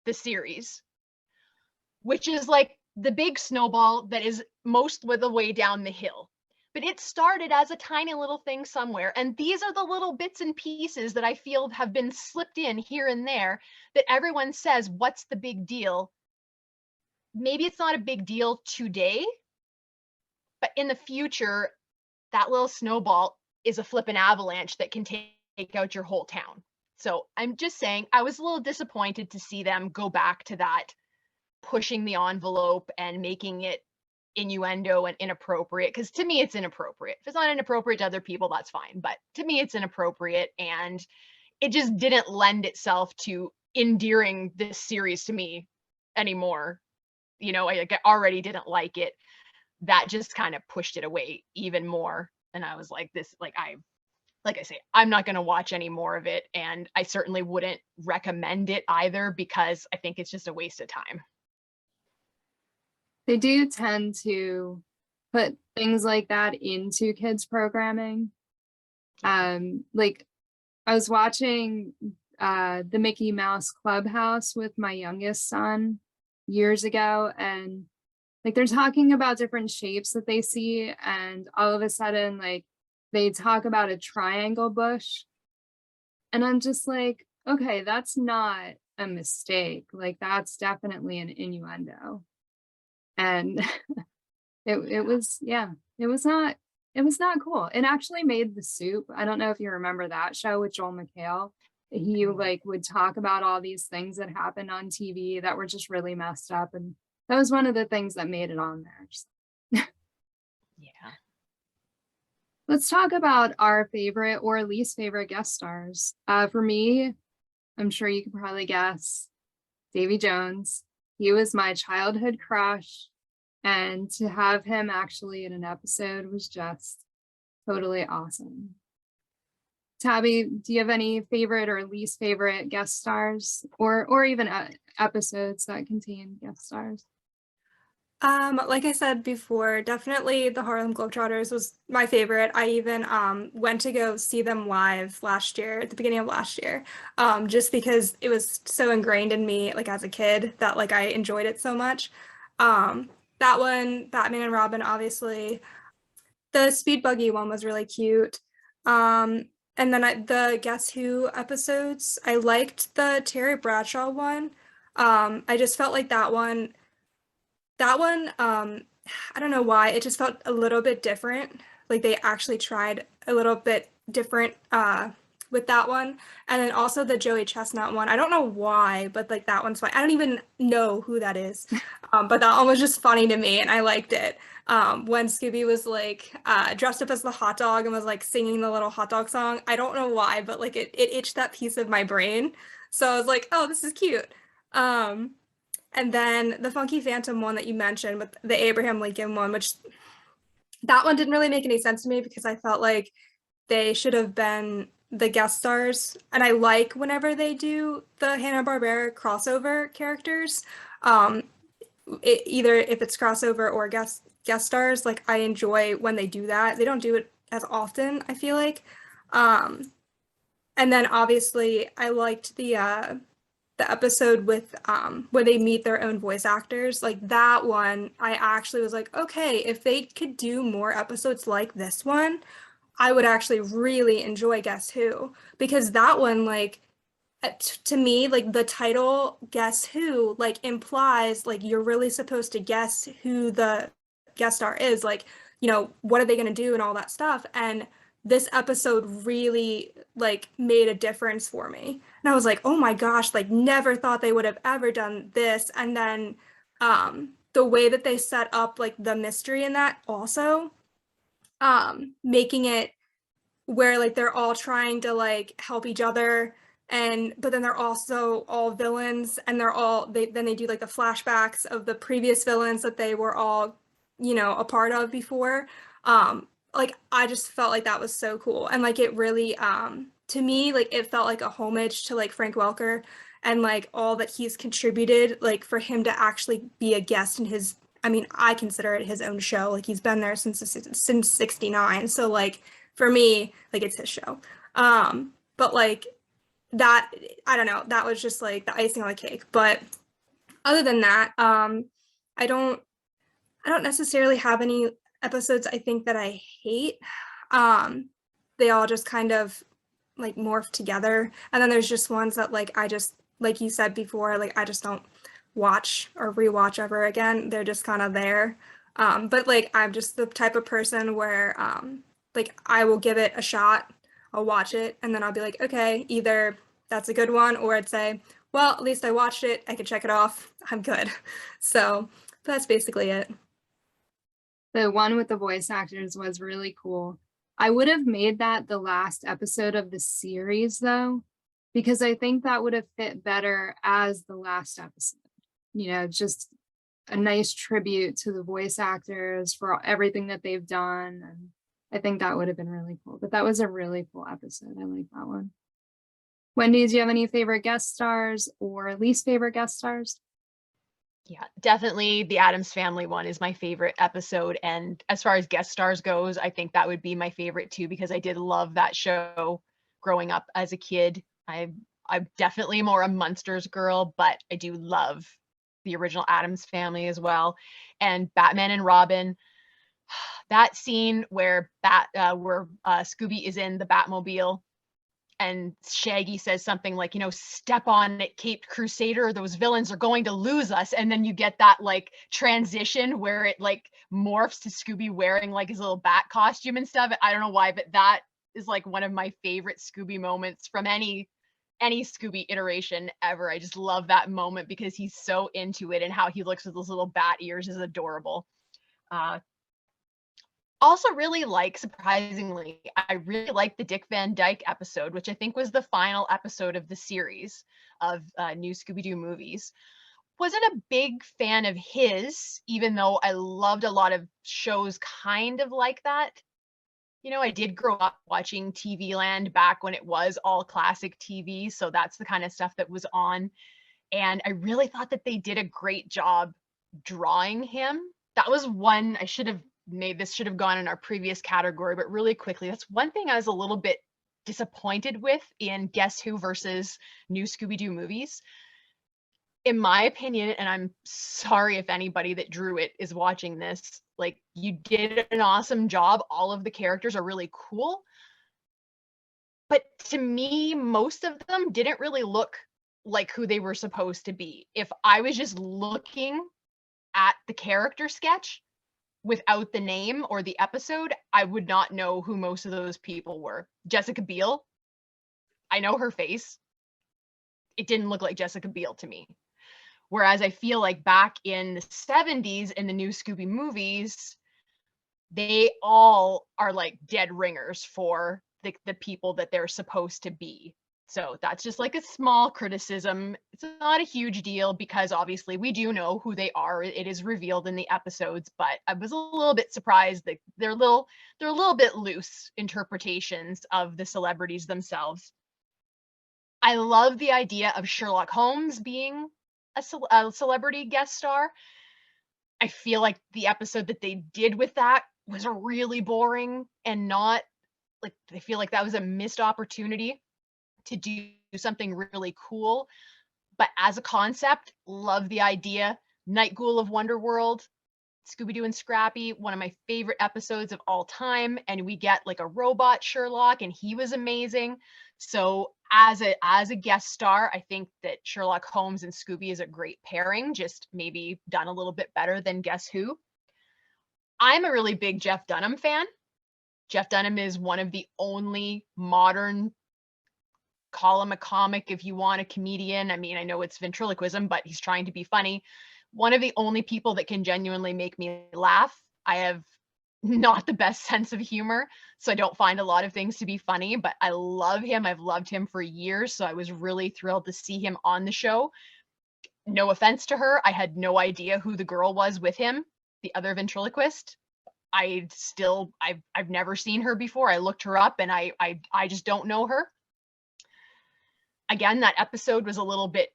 the series, which is like the big snowball that is most of the way down the hill. But it started as a tiny little thing somewhere. And these are the little bits and pieces that I feel have been slipped in here and there that everyone says, what's the big deal? Maybe it's not a big deal today, but in the future, that little snowball is a flippin' avalanche that can take out your whole town. So I'm just saying, I was a little disappointed to see them go back to that, pushing the envelope and making it innuendo and inappropriate, because to me it's inappropriate. If it's not inappropriate to other people, that's fine, but to me it's inappropriate, and it just didn't lend itself to endearing this series to me anymore. You know, I already didn't like it. That just kind of pushed it away even more. And I was like, like I say, I'm not going to watch any more of it, and I certainly wouldn't recommend it either, because I think it's just a waste of time. They do tend to put things like that into kids programming. Like I was watching the Mickey Mouse Clubhouse with my youngest son years ago, and like they're talking about different shapes that they see, and all of a sudden like they talk about a triangle bush, and I'm just like, okay, that's not a mistake. Like that's definitely an innuendo. And it was not cool. It actually made The Soup. I don't know if you remember that show with Joel McHale. He like would talk about all these things that happened on TV that were just really messed up, and that was one of the things that made it on there. Yeah. Let's talk about our favorite or least favorite guest stars. For me, I'm sure you can probably guess, Davy Jones. He was my childhood crush. And to have him actually in an episode was just totally awesome. Tabby, do you have any favorite or least favorite guest stars or even episodes that contain guest stars? Like I said before, definitely the Harlem Globetrotters was my favorite. I even went to go see them live last year, at the beginning of last year, just because it was so ingrained in me, like as a kid, that like I enjoyed it so much. That one, Batman and Robin, obviously. The Speed Buggy one was really cute. And then the Guess Who episodes, I liked the Terry Bradshaw one. I just felt like that one, I don't know why, it just felt a little bit different. Like they actually tried a little bit different with that one. And then also the Joey Chestnut one. I don't know why, but like that one's fine. I don't even know who that is. But that one was just funny to me and I liked it. When Scooby was like dressed up as the hot dog and was like singing the little hot dog song. I don't know why, but like it itched that piece of my brain. So I was like, oh, this is cute. And then the Funky Phantom one that you mentioned with the Abraham Lincoln one, which that one didn't really make any sense to me because I felt like they should have been the guest stars. And I like whenever they do the Hanna-Barbera crossover characters. Either if it's crossover or guest stars, like I enjoy when they do that. They don't do it as often, I feel like. And then obviously I liked the episode with where they meet their own voice actors. Like that one, I actually was like, okay, if they could do more episodes like this one, I would actually really enjoy Guess Who, because that one, like, to me, like the title Guess Who, like implies like you're really supposed to guess who the guest star is, like, you know, what are they going to do and all that stuff. And this episode really like made a difference for me. And I was like, oh my gosh, like never thought they would have ever done this. And then the way that they set up like the mystery in that also, making it where like they're all trying to like help each other, but then they're also all villains, and then they do like the flashbacks of the previous villains that they were all, you know, a part of before. Like I just felt like that was so cool, and like it really to me, like it felt like a homage to like Frank Welker and like all that he's contributed, like for him to actually be a guest in his, I mean, I consider it his own show. Like he's been there since '69. So like for me, like it's his show. But like that, I don't know, that was just like the icing on the cake. But other than that, I don't necessarily have any episodes I think that I hate. They all just kind of like morph together. And then there's just ones that like I just, like you said before, like I just don't watch or rewatch ever again. They're just kind of there. But like I'm just the type of person where like I will give it a shot, I'll watch it, and then I'll be like, okay, either that's a good one, or I'd say, well, at least I watched it, I could check it off, I'm good. So that's basically it. The one with the voice actors was really cool. I would have made that the last episode of the series though, because I think that would have fit better as the last episode. You know, just a nice tribute to the voice actors for everything that they've done. And I think that would have been really cool. But that was a really cool episode. I like that one. Wendy, do you have any favorite guest stars or least favorite guest stars? Yeah, definitely the Addams Family one is my favorite episode. And as far as guest stars goes, I think that would be my favorite too, because I did love that show growing up as a kid. I'm definitely more a Munsters girl, but I do love the original Addams Family as well. And Batman and Robin, that scene where Scooby is in the Batmobile and Shaggy says something like, you know, step on it, Caped Crusader, those villains are going to lose us. And then you get that like transition where it like morphs to Scooby wearing like his little bat costume and stuff. I don't know why, but that is like one of my favorite Scooby moments from any Scooby iteration ever. I just love that moment because he's so into it, and how he looks with those little bat ears is adorable. Also really like, surprisingly, I really like the Dick Van Dyke episode, which I think was the final episode of the series of new Scooby-Doo movies, wasn't a big fan of his, even though I loved a lot of shows kind of like that. You know, I did grow up watching TV Land back when it was all classic TV, so that's the kind of stuff that was on. And I really thought that they did a great job drawing him. That was one I should have made, this should have gone in our previous category, but really quickly, that's one thing I was a little bit disappointed with in Guess Who versus new Scooby-Doo movies. In my opinion, and I'm sorry if anybody that drew it is watching this, like, you did an awesome job. All of the characters are really cool. But to me, most of them didn't really look like who they were supposed to be. If I was just looking at the character sketch without the name or the episode, I would not know who most of those people were. Jessica Biel, I know her face. It didn't look like Jessica Biel to me. Whereas I feel like back in the 70s in the new Scooby movies, they all are like dead ringers for the people that they're supposed to be. So that's just like a small criticism. It's not a huge deal because obviously we do know who they are. It is revealed in the episodes, but I was a little bit surprised that they're a little bit loose interpretations of the celebrities themselves. I love the idea of Sherlock Holmes being a celebrity guest star. I feel like the episode that they did with that was really boring and not like, I feel like that was a missed opportunity to do something really cool. But as a concept, love the idea. Night Ghoul of Wonderworld, Scooby-Doo and Scrappy, one of my favorite episodes of all time. And we get like a robot Sherlock, and he was amazing. So as a guest star, I think that Sherlock Holmes and Scooby is a great pairing, just maybe done a little bit better than Guess Who. I'm a really big Jeff Dunham fan. Jeff Dunham is one of the only modern, call him a comic if you want, a comedian. I mean, I know it's ventriloquism, but he's trying to be funny. One of the only people that can genuinely make me laugh. I have not the best sense of humor, so I don't find a lot of things to be funny, but I love him. I've loved him for years, so I was really thrilled to see him on the show. No offense to her, I had no idea who the girl was with him, the other ventriloquist. I've never seen her before. I looked her up and I just don't know her. Again, that episode was a little bit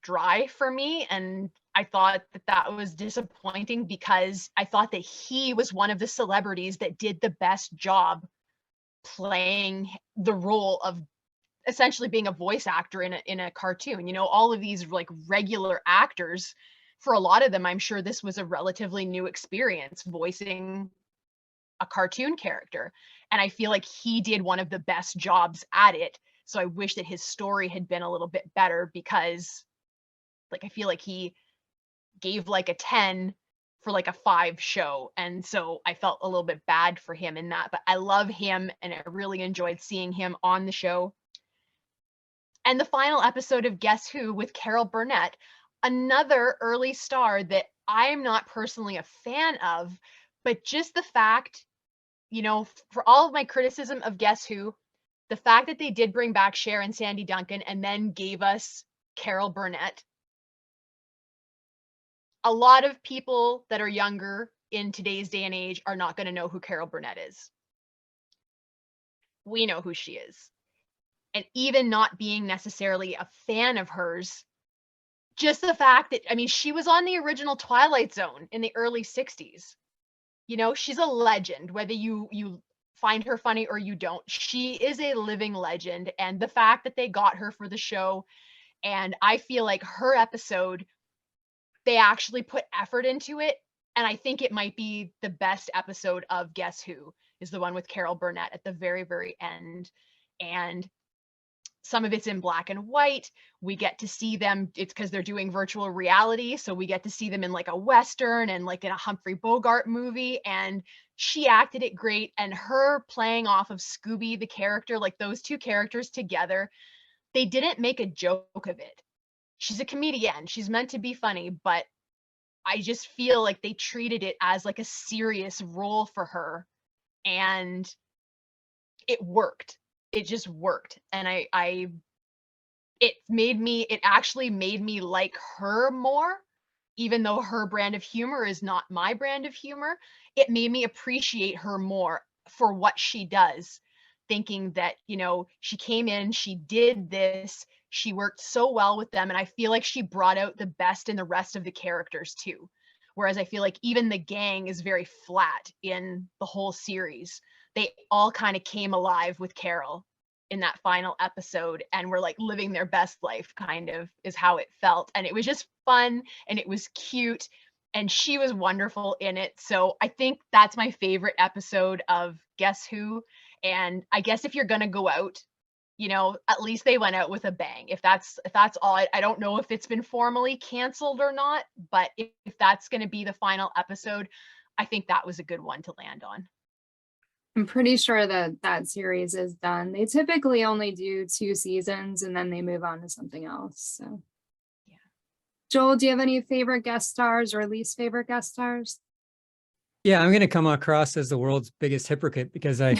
dry for me, and I thought that was disappointing because I thought that he was one of the celebrities that did the best job playing the role of essentially being a voice actor in a cartoon. You know, all of these like regular actors, for a lot of them, I'm sure this was a relatively new experience voicing a cartoon character. And I feel like he did one of the best jobs at it. So I wish that his story had been a little bit better because like, I feel like he gave like a 10 for like a 5 show. And so I felt a little bit bad for him in that, but I love him and I really enjoyed seeing him on the show. And the final episode of Guess Who with Carol Burnett, another early star that I'm not personally a fan of, but just the fact, you know, for all of my criticism of Guess Who, the fact that they did bring back Cher and Sandy Duncan and then gave us Carol Burnett. A lot of people that are younger in today's day and age are not going to know who Carol Burnett is. We know who she is. And even not being necessarily a fan of hers, just the fact that, I mean, she was on the original Twilight Zone in the early 60s. You know, she's a legend, whether you find her funny or you don't. She is a living legend. And the fact that they got her for the show, and I feel like her episode, they actually put effort into it. And I think it might be the best episode of Guess Who is the one with Carol Burnett at the very, very end. And some of it's in black and white. We get to see them. It's because they're doing virtual reality. So we get to see them in like a Western and like in a Humphrey Bogart movie. And she acted it great. And her playing off of Scooby, the character, like those two characters together, they didn't make a joke of it. She's a comedian. She's meant to be funny, but I just feel like they treated it as like a serious role for her. And it worked. It just worked. And I it actually made me like her more, even though her brand of humor is not my brand of humor. It made me appreciate her more for what she does, thinking that, you know, she came in, she did this, she worked so well with them, and I feel like she brought out the best in the rest of the characters too. Whereas I feel like even the gang is very flat in the whole series. They all kind of came alive with Carol in that final episode and were like living their best life, kind of is how it felt. And it was just fun and it was cute and she was wonderful in it. So I think that's my favorite episode of Guess Who. And I guess if you're going to go out, you know, at least they went out with a bang. If that's all, I don't know if it's been formally canceled or not, but if that's going to be the final episode, I think that was a good one to land on. I'm pretty sure that that series is done. They typically only do 2 seasons and then they move on to something else. So, yeah. Joel, do you have any favorite guest stars or least favorite guest stars? Yeah, I'm going to come across as the world's biggest hypocrite because I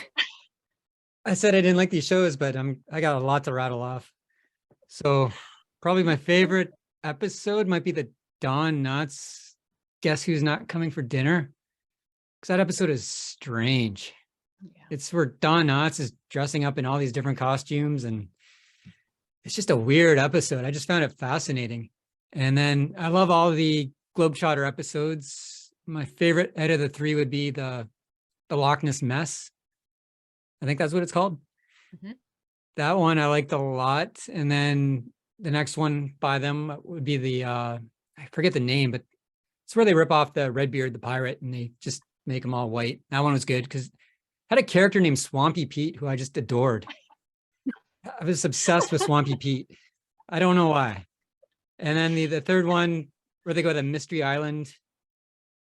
said I didn't like these shows, but I got a lot to rattle off. So probably my favorite episode might be the Don Knotts Guess Who's Not Coming for Dinner. Because that episode is strange. Yeah. It's where Don Knotts is dressing up in all these different costumes and it's just a weird episode. I just found it fascinating. And then I love all the Globetrotter episodes. My favorite out of the 3 would be the Loch Ness Mess. I think that's what it's called. Mm-hmm. That one I liked a lot. And then the next one by them would be the, I forget the name, but it's where they rip off the Redbeard, the pirate, and they just make them all white. That one was good because had a character named Swampy Pete who I just adored. I was obsessed with Swampy Pete. I don't know why. And then the third one where they go to Mystery Island.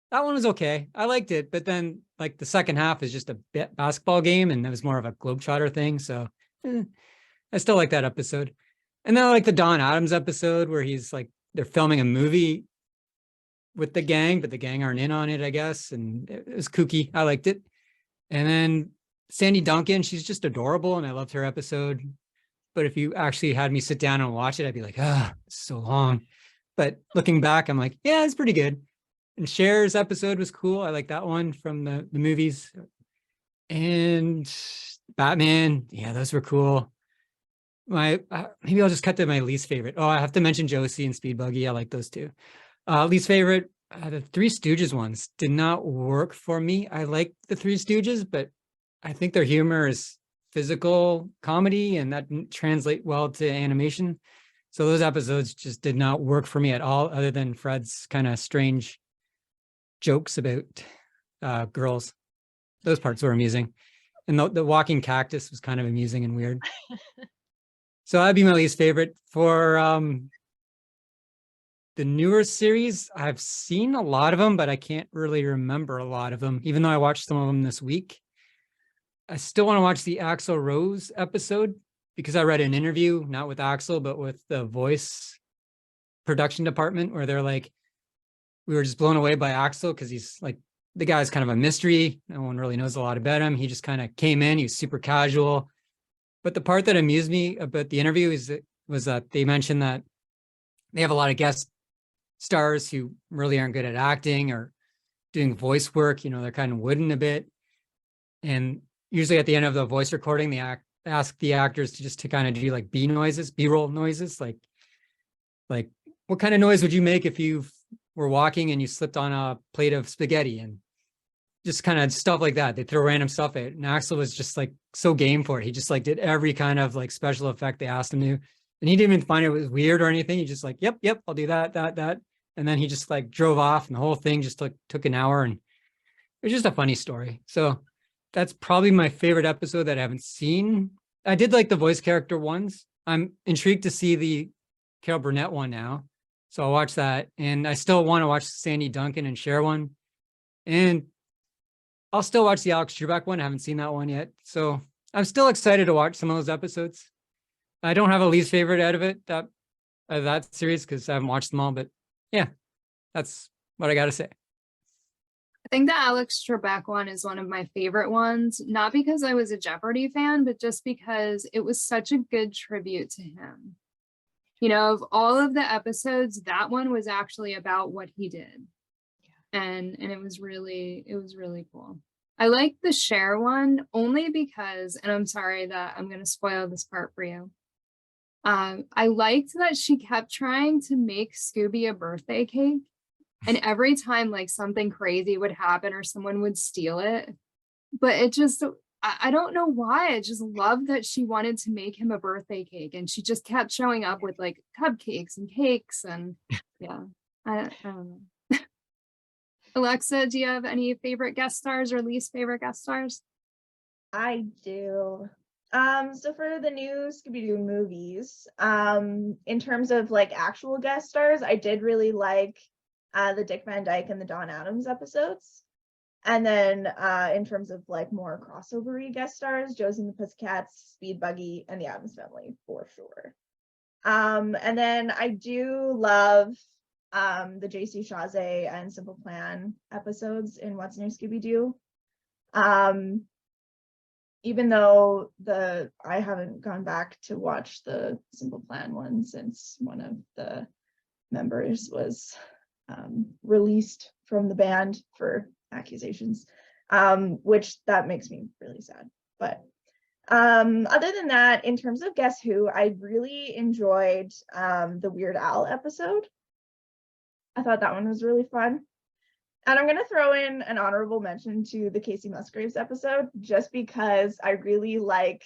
That one was okay. I liked it, but then like the second half is just a basketball game and it was more of a Globetrotter thing. So I still like that episode. And then I like the Don Adams episode where he's like, they're filming a movie with the gang, but the gang aren't in on it, I guess. And it was kooky. I liked it. And then Sandy Duncan, she's just adorable. And I loved her episode. But if you actually had me sit down and watch it, I'd be like, ah, it's so long. But looking back, I'm like, yeah, it's pretty good. And Cher's episode was cool. I like that one from the movies. And Batman, yeah, those were cool. Maybe I'll just cut to my least favorite. Oh, I have to mention Josie and Speed Buggy. I like those two. Least favorite, the Three Stooges ones did not work for me. I like the Three Stooges, but I think their humor is physical comedy and that didn't translate well to animation. So those episodes just did not work for me at all, other than Fred's kind of strange jokes about girls. Those parts were amusing. And the walking cactus was kind of amusing and weird. So that'd be my least favorite. For the newer series, I've seen a lot of them, but I can't really remember a lot of them, even though I watched some of them this week. I still want to watch the Axl Rose episode because I read an interview, not with Axl, but with the voice production department, where they're like, we were just blown away by Axl because he's like, the guy's kind of a mystery. No one really knows a lot about him. He just kind of came in, he was super casual. But the part that amused me about the interview was that they mentioned that they have a lot of guest stars who really aren't good at acting or doing voice work. You know, they're kind of wooden a bit. And usually at the end of the voice recording, they ask the actors to kind of do like B-roll noises. Like what kind of noise would you make if you were walking and you slipped on a plate of spaghetti, and just kind of stuff like that. They throw random stuff at it. And Axl was just like so game for it. He just like did every kind of like special effect they asked him to. And he didn't even find it was weird or anything. He just like, yep, I'll do that. And then he just like drove off and the whole thing just took an hour, and it was just a funny story. So that's probably my favorite episode that I haven't seen. I did like the voice character ones. I'm intrigued to see the Carol Burnett one now. So I'll watch that. And I still want to watch Sandy Duncan and Cher one. And I'll still watch the Alex Trebek one. I haven't seen that one yet. So I'm still excited to watch some of those episodes. I don't have a least favorite out of it, that series, because I haven't watched them all. But yeah, that's what I got to say. I think the Alex Trebek one is one of my favorite ones, not because I was a Jeopardy fan, but just because it was such a good tribute to him. You know, of all of the episodes, that one was actually about what he did. And it was really cool. I like the Cher one only because, and I'm sorry that I'm going to spoil this part for you. I liked that she kept trying to make Scooby a birthday cake. And every time like something crazy would happen or someone would steal it, but it just, I don't know why. I just love that she wanted to make him a birthday cake, and she just kept showing up with like cupcakes and cakes and yeah, I don't know. Alexa, do you have any favorite guest stars or least favorite guest stars? I do. So for the new Scooby-Doo movies, in terms of like actual guest stars, I did really like the Dick Van Dyke and the Don Adams episodes. And then in terms of like more crossover-y guest stars, Josie and the Pussycats, Speed Buggy, and the Addams Family for sure. And then I do love the JC Chazé and Simple Plan episodes in What's New Scooby-Doo. Even though I haven't gone back to watch the Simple Plan one since one of the members was released from the band for accusations, which that makes me really sad. But other than that, in terms of Guess Who, I really enjoyed the Weird Al episode. I thought that one was really fun. And I'm going to throw in an honorable mention to the Casey Musgraves episode, just because I really like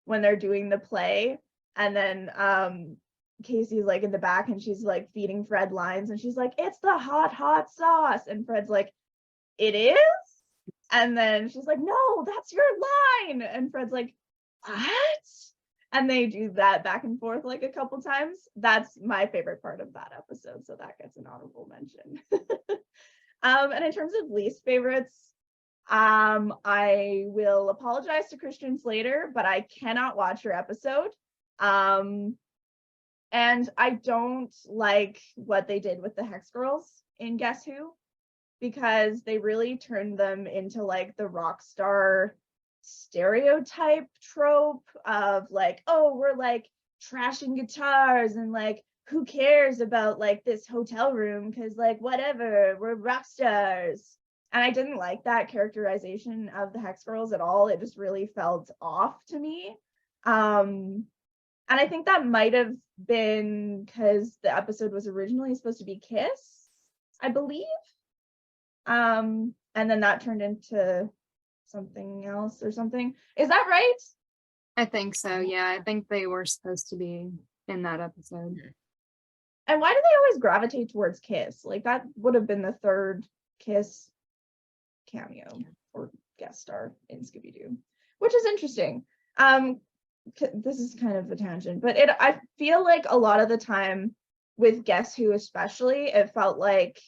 when they're doing the play and then Casey's like in the back and she's like feeding Fred lines and she's like, it's the hot sauce. And Fred's like, it is? And then she's like, no, that's your line. And Fred's like, what? And they do that back and forth like a couple times. That's my favorite part of that episode. So that gets an honorable mention. And in terms of least favorites, I will apologize to Christian Slater, but I cannot watch your episode. And I don't like what they did with the Hex Girls in Guess Who, because they really turned them into like the rock star stereotype trope of like, oh, we're like trashing guitars and like, who cares about like this hotel room, because like whatever, we're rock stars. And I didn't like that characterization of the Hex Girls at all. It just really felt off to me. And I think that might have been because the episode was originally supposed to be Kiss, I believe. And then that turned into something else or something. Is that right? I think so. Yeah, I think they were supposed to be in that episode. And why do they always gravitate towards Kiss? Like that would have been the third Kiss cameo or guest star in Scooby-Doo, which is interesting. This is kind of a tangent, but I feel like a lot of the time with Guess Who especially, it felt like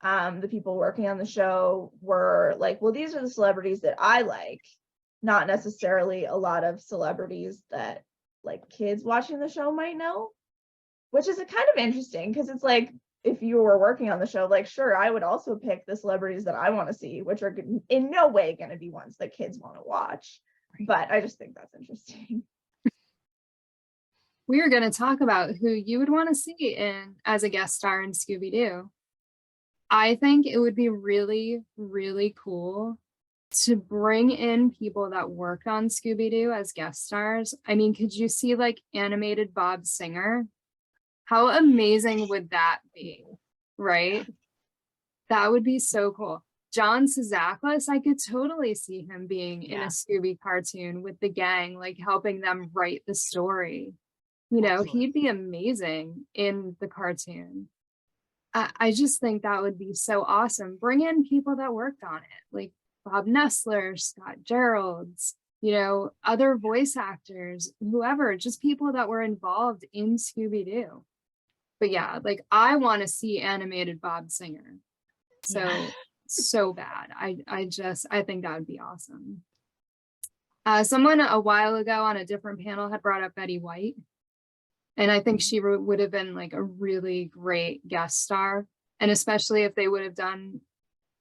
the people working on the show were like, well, these are the celebrities that I like, not necessarily a lot of celebrities that like kids watching the show might know, which is a kind of interesting because it's like, if you were working on the show, like, sure, I would also pick the celebrities that I want to see, which are in no way going to be ones that kids want to watch. But I just think that's interesting. We are going to talk about who you would want to see in as a guest star in Scooby-Doo. I think it would be really, really cool to bring in people that worked on Scooby-Doo as guest stars. I mean, could you see like animated Bob Singer? How amazing would that be, right? That would be so cool. John Cizaklis, I could totally see him being in a Scooby cartoon with the gang, like helping them write the story. You know, he'd be amazing in the cartoon. I just think that would be so awesome. Bring in people that worked on it, like Bob Nessler, Scott Geralds, you know, other voice actors, whoever, just people that were involved in Scooby-Doo. But yeah, like I want to see animated Bob Singer. So bad. I think that would be awesome. Someone a while ago on a different panel had brought up Betty White. And I think she would have been like a really great guest star. And especially if they would have done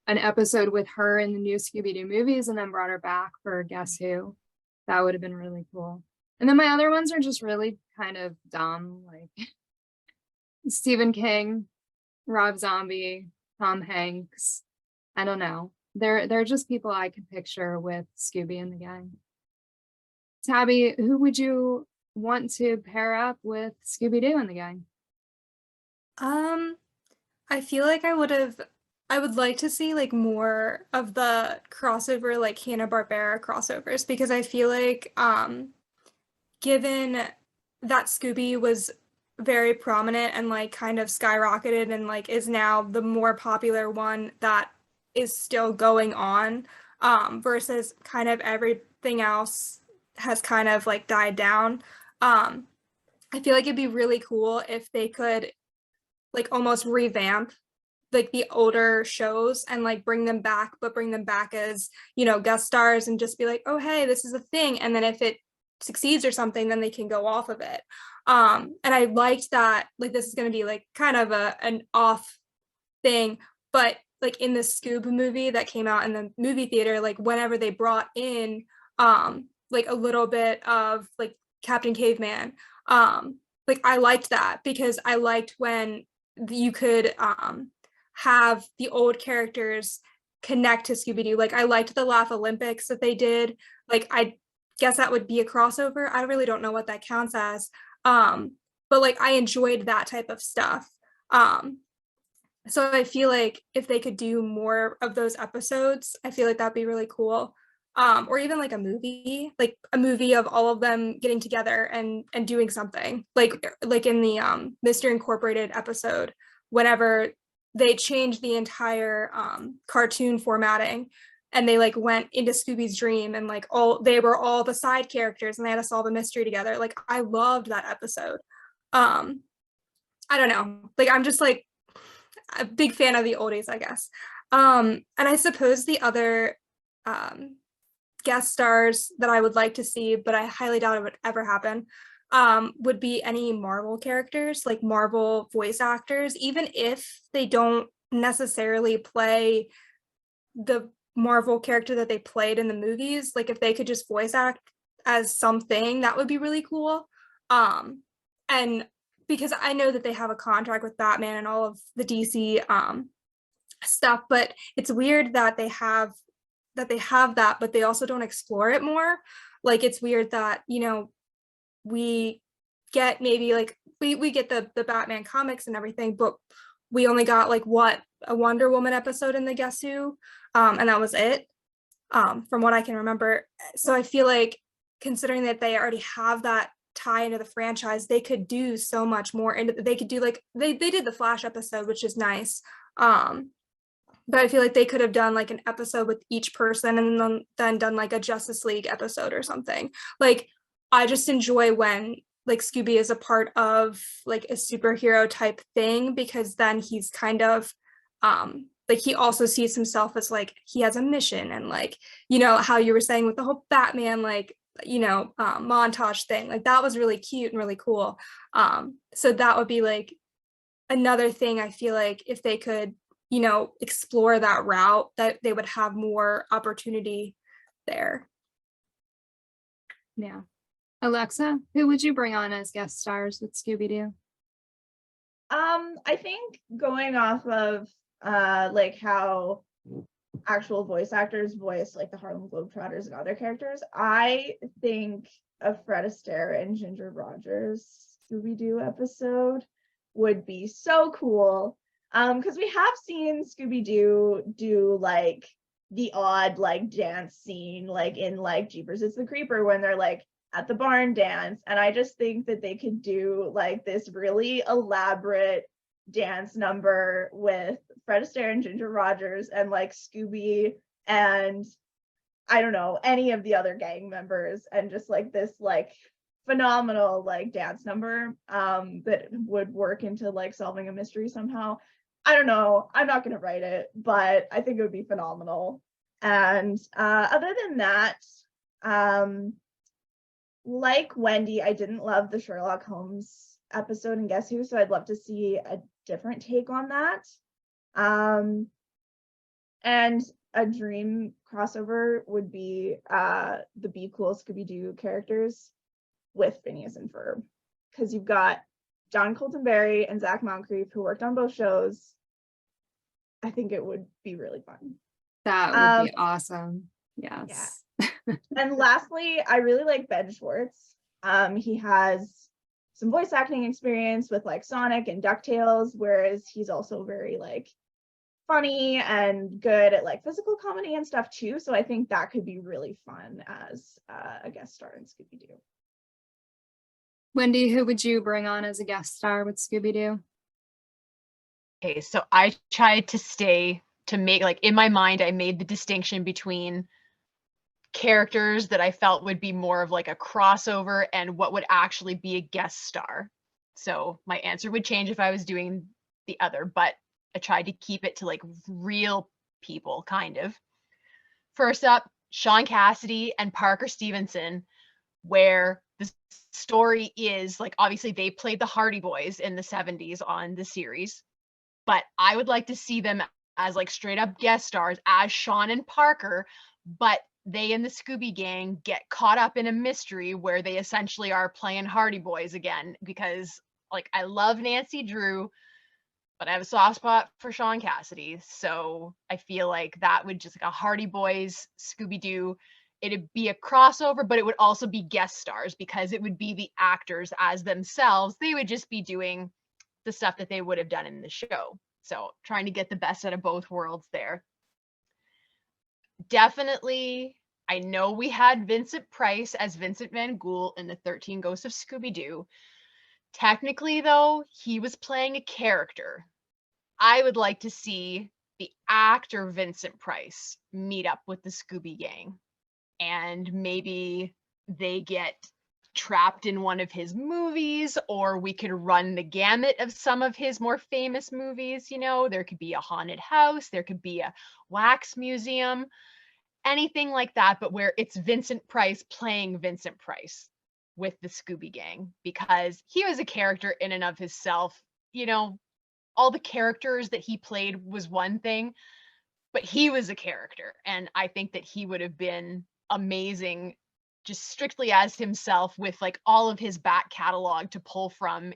an episode with her in the new Scooby-Doo movies and then brought her back for Guess Who. That would have been really cool. And then my other ones are just really kind of dumb. Like Stephen King, Rob Zombie, Tom Hanks. I don't know. They're just people I could picture with Scooby and the gang. Tabby, who would you want to pair up with Scooby-Doo and the gang? I feel like I would like to see like more of the crossover, like Hanna-Barbera crossovers, because I feel like given that Scooby was very prominent and like kind of skyrocketed and like is now the more popular one that is still going on, versus kind of everything else has kind of like died down. I feel like it'd be really cool if they could like almost revamp like the older shows and like bring them back, but bring them back as, you know, guest stars and just be like, oh, hey, this is a thing. And then if it succeeds or something, then they can go off of it. And I liked that, like, this is going to be like kind of an off thing, but like in the Scoob movie that came out in the movie theater, like whenever they brought in like a little bit of like Captain Caveman, like I liked that because I liked when you could have the old characters connect to Scooby-Doo. Like I liked the Laugh Olympics that they did. Like I guess that would be a crossover. I really don't know what that counts as. But like I enjoyed that type of stuff. So I feel like if they could do more of those episodes, I feel like that'd be really cool. Or even like a movie of all of them getting together and doing something like in the Mr. Incorporated episode, whenever they changed the entire cartoon formatting and they like went into Scooby's dream and like they were all the side characters and they had to solve a mystery together. Like I loved that episode. I don't know, like I'm just like a big fan of the oldies, I guess. And I suppose the other guest stars that I would like to see, but I highly doubt it would ever happen, would be any Marvel characters, like Marvel voice actors, even if they don't necessarily play the Marvel character that they played in the movies. Like if they could just voice act as something, that would be really cool. And because I know that they have a contract with Batman and all of the DC stuff, but it's weird that they have that, but they also don't explore it more. Like it's weird that, you know, we get maybe like we get the Batman comics and everything, but we only got like what, a Wonder Woman episode in the Guess Who, and that was it, from what I can remember. So I feel like considering that they already have that tie into the franchise, they could do so much more, and they could do like they did the Flash episode, which is nice. But I feel like they could have done like an episode with each person and then done like a Justice League episode or something. Like I just enjoy when like Scooby is a part of like a superhero type thing, because then he's kind of like he also sees himself as like he has a mission, and like, you know, how you were saying with the whole Batman like, you know, montage thing, like that was really cute and really cool. So that would be like another thing. I feel like if they could, you know, explore that route, that they would have more opportunity there. Yeah. Alexa, who would you bring on as guest stars with Scooby-Doo? I think going off of like how actual voice actors voice like the Harlem Globetrotters and other characters, I think a Fred Astaire and Ginger Rogers Scooby-Doo episode would be so cool. Because we have seen Scooby-Doo do like the odd like dance scene like in like Jeepers It's the Creeper when they're like at the barn dance, and I just think that they could do like this really elaborate dance number with Fred Astaire and Ginger Rogers and like Scooby and I don't know, any of the other gang members, and just like this like phenomenal like dance number that would work into like solving a mystery somehow. I don't know, I'm not going to write it, but I think it would be phenomenal. And other than that, like Wendy, I didn't love the Sherlock Holmes episode in Guess Who, so I'd love to see a different take on that. And a dream crossover would be the Be Cool Scooby-Doo characters with Phineas and Ferb, because you've got John Colton-Berry and Zach Moncrief, who worked on both shows, I think it would be really fun. That would be awesome. Yes. And lastly, I really like Ben Schwartz. He has some voice acting experience with like Sonic and DuckTales, whereas he's also very like funny and good at like physical comedy and stuff too. So I think that could be really fun as a guest star in Scooby-Doo. Wendy, who would you bring on as a guest star with Scooby-Doo? Okay, so I tried to make, like, in my mind, I made the distinction between characters that I felt would be more of like a crossover and what would actually be a guest star. So my answer would change if I was doing the other, but I tried to keep it to like real people, kind of. First up, Sean Cassidy and Parker Stevenson, where the story is like, obviously they played the Hardy Boys in the 70s on the series, but I would like to see them as like straight up guest stars as Sean and Parker, but they and the Scooby Gang get caught up in a mystery where they essentially are playing Hardy Boys again, because like I love Nancy Drew, but I have a soft spot for Sean Cassidy. So I feel like that would just like a Hardy Boys, Scooby-Doo. It'd be a crossover, but it would also be guest stars because it would be the actors as themselves. They would just be doing the stuff that they would have done in the show. So trying to get the best out of both worlds there. Definitely, I know we had Vincent Price as Vincent Van Ghoul in the 13 Ghosts of Scooby-Doo. Technically, though, he was playing a character. I would like to see the actor Vincent Price meet up with the Scooby Gang, and maybe they get trapped in one of his movies, or we could run the gamut of some of his more famous movies. You know, there could be a haunted house, there could be a wax museum, anything like that, but where it's Vincent Price playing Vincent Price with the Scooby Gang, because he was a character in and of himself. You know, all the characters that he played was one thing, but he was a character, and I think that he would have been amazing just strictly as himself, with like all of his back catalog to pull from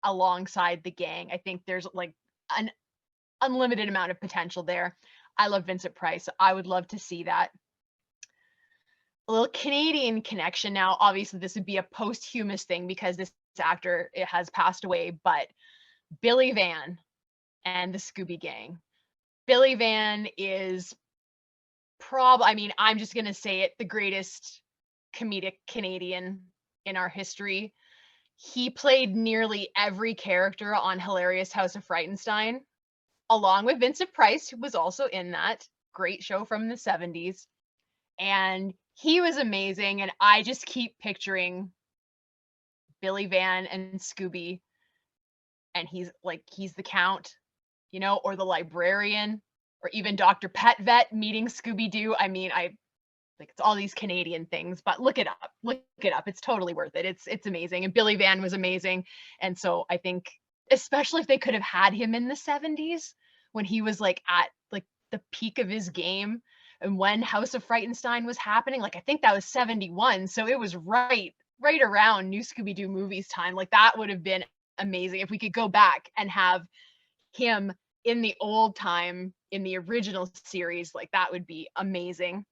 alongside the gang. I think there's like an unlimited amount of potential there. I love Vincent Price, so I would love to see that. A little Canadian connection now. Obviously, this would be a posthumous thing because this actor has passed away, but Billy Van and the Scooby Gang. Billy Van is I mean, I'm just going to say it, the greatest comedic Canadian in our history. He played nearly every character on Hilarious House of Frightenstein, along with Vincent Price, who was also in that great show from the 70s. And he was amazing. And I just keep picturing Billy Van and Scooby, and he's the Count, you know, or the librarian, or even Dr. Pet Vet meeting Scooby-Doo. I mean, like, it's all these Canadian things, but look it up. It's totally worth it. It's amazing. And Billy Van was amazing. And so I think, especially if they could have had him in the 70s when he was like at like the peak of his game, and when House of Frightenstein was happening, like I think that was 71. So it was right around New Scooby-Doo movies time. Like that would have been amazing if we could go back and have him in the old time in the original series. Like that would be amazing.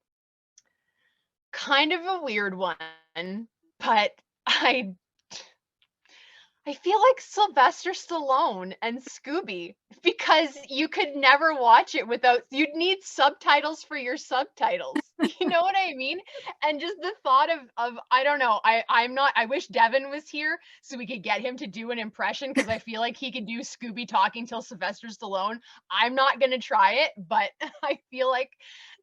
Kind of a weird one, but I feel like Sylvester Stallone and Scooby, because you could never watch it without, you'd need subtitles for your subtitles. You know what I mean? And just the thought of I don't know, I wish Devin was here so we could get him to do an impression, because I feel like he could do Scooby talking till Sylvester Stallone. I'm not going to try it, but I feel like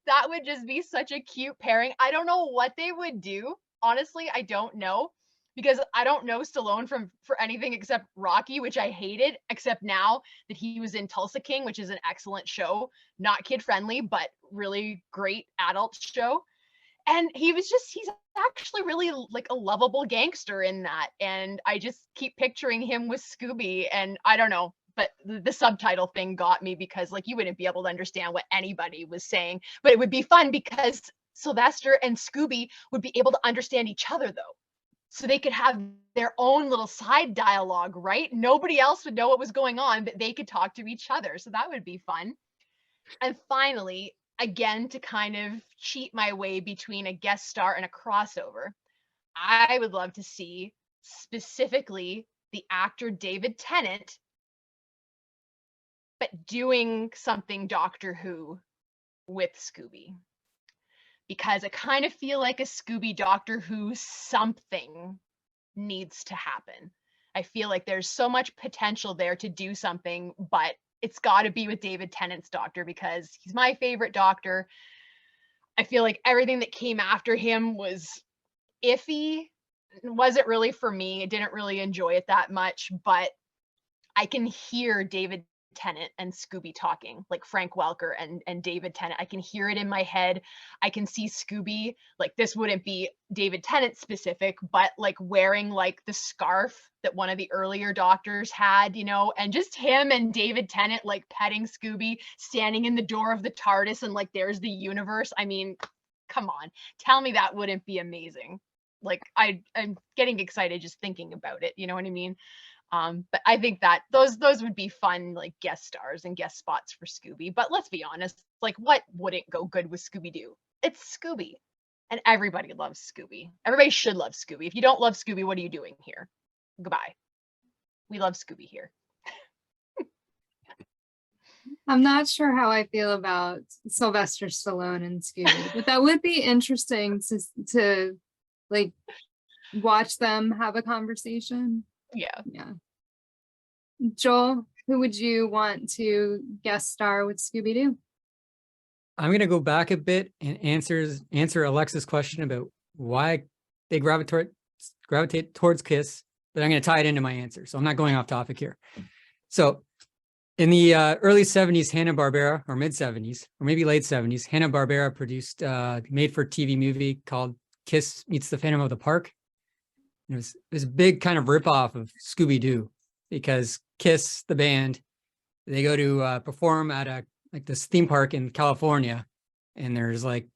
that would just be such a cute pairing. I don't know what they would do. Honestly, I don't know, because I don't know Stallone for anything except Rocky, which I hated, except now that he was in Tulsa King, which is an excellent show, not kid friendly, but really great adult show. And he's actually really like a lovable gangster in that. And I just keep picturing him with Scooby, and I don't know. But the subtitle thing got me, because like you wouldn't be able to understand what anybody was saying, but it would be fun because Sylvester and Scooby would be able to understand each other though. so they could have their own little side dialogue, right? Nobody else would know what was going on, but they could talk to each other. So that would be fun. And finally, again, to kind of cheat my way between a guest star and a crossover, I would love to see specifically the actor David Tennant, but doing something Doctor Who with Scooby. Because I kind of feel like a Scooby Doctor Who something needs to happen. I feel like there's so much potential there to do something, but it's got to be with David Tennant's Doctor because he's my favorite Doctor. I feel like everything that came after him was iffy. It wasn't really for me. I didn't really enjoy it that much, but I can hear David Tennant and Scooby talking, like Frank Welker and David Tennant. I can hear it in my head. I can see Scooby, like this wouldn't be David Tennant specific, but like wearing like the scarf that one of the earlier Doctors had, you know, and just him and David Tennant like petting Scooby, standing in the door of the TARDIS and like there's the universe. I mean, come on, tell me that wouldn't be amazing. Like I'm getting excited just thinking about it, you know what I mean? But I think that those would be fun, like guest stars and guest spots for Scooby. But let's be honest, like what wouldn't go good with Scooby-Doo? It's Scooby. And everybody loves Scooby. Everybody should love Scooby. If you don't love Scooby, what are you doing here? Goodbye. We love Scooby here. I'm not sure how I feel about Sylvester Stallone and Scooby, but that would be interesting to like watch them have a conversation. Yeah. Joel, who would you want to guest star with Scooby-Doo? I'm going to go back a bit and answer Alexa's question about why they gravitate towards Kiss, but I'm going to tie it into my answer. So I'm not going off topic here. So in the early 70s, Hanna-Barbera, or mid 70s, or maybe late 70s, Hanna-Barbera produced a made-for-TV movie called Kiss Meets the Phantom of the Park. It was a big kind of ripoff of Scooby-Doo because Kiss, the band, they go to perform at this theme park in California, and there's like,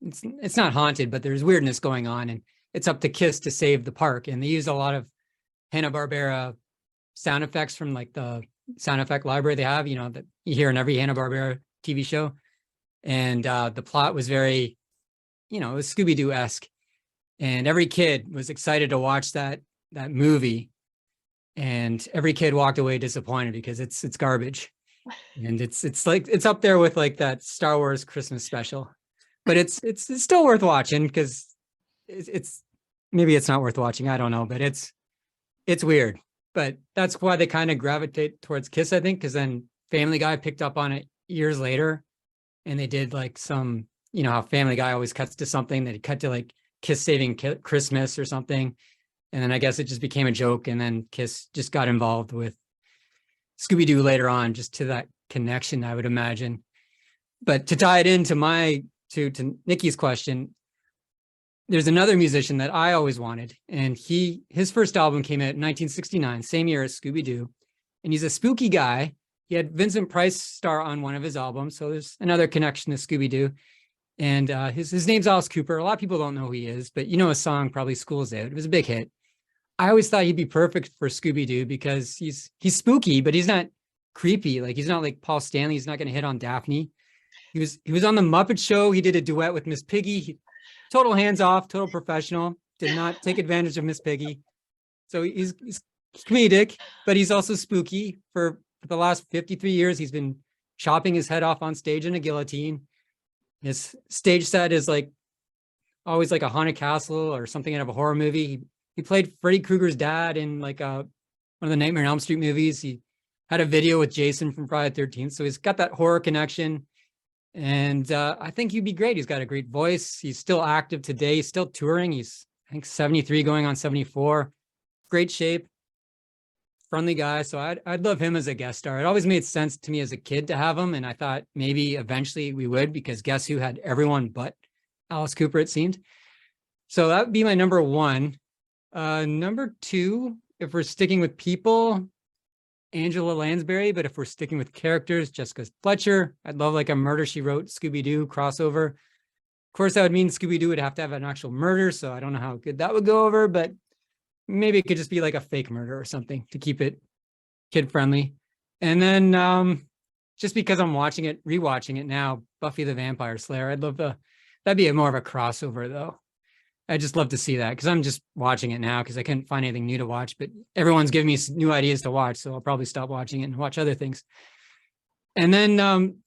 it's not haunted, but there's weirdness going on, and it's up to Kiss to save the park. And they use a lot of Hanna-Barbera sound effects from like the sound effect library they have, you know, that you hear in every Hanna-Barbera TV show. And the plot was very, you know, it was Scooby-Doo-esque. And every kid was excited to watch that movie, and every kid walked away disappointed because it's garbage, and it's like it's up there with like that Star Wars Christmas special, but it's still worth watching because it's maybe it's not worth watching, I don't know, but it's weird. But that's why they kind of gravitate towards Kiss, I think, because then Family Guy picked up on it years later, and they did like some, you know how Family Guy always cuts to something that he cut to like Kiss Saving Christmas or something. And then I guess it just became a joke. And then Kiss just got involved with Scooby-Doo later on, just to that connection, I would imagine. But to tie it into to Nikki's question, there's another musician that I always wanted. And his first album came out in 1969, same year as Scooby-Doo. And he's a spooky guy. He had Vincent Price star on one of his albums. So there's another connection to Scooby-Doo. And his name's Alice Cooper. A lot of people don't know who he is, but you know his song, probably School's Out. It was a big hit. I always thought he'd be perfect for Scooby-Doo because he's spooky, but he's not creepy. Like he's not like Paul Stanley. He's not going to hit on Daphne. He was on the Muppet Show. He did a duet with Miss Piggy. Total hands off, total professional. Did not take advantage of Miss Piggy. So he's comedic, but he's also spooky. For the last 53 years, he's been chopping his head off on stage in a guillotine. His stage set is like always like a haunted castle or something out of a horror movie. He played Freddy Krueger's dad in like one of the Nightmare on Elm Street movies. He had a video with Jason from Friday the 13th. So he's got that horror connection. And I think he'd be great. He's got a great voice. He's still active today. He's still touring. He's, I think, 73 going on 74. Great shape. Friendly guy. So I'd love him as a guest star. It always made sense to me as a kid to have him. And I thought maybe eventually we would, because Guess Who had everyone but Alice Cooper, it seemed. So that would be my number one. Number two, if we're sticking with people, Angela Lansbury, but if we're sticking with characters, Jessica Fletcher. I'd love like a Murder, She Wrote Scooby-Doo crossover. Of course, that would mean Scooby-Doo would have to have an actual murder, so I don't know how good that would go over, but maybe it could just be like a fake murder or something to keep it kid friendly. And then just because I'm rewatching it now, Buffy the Vampire Slayer, that'd be more of a crossover though. I just love to see that because I'm just watching it now because I couldn't find anything new to watch, but everyone's giving me new ideas to watch. So I'll probably stop watching it and watch other things. And then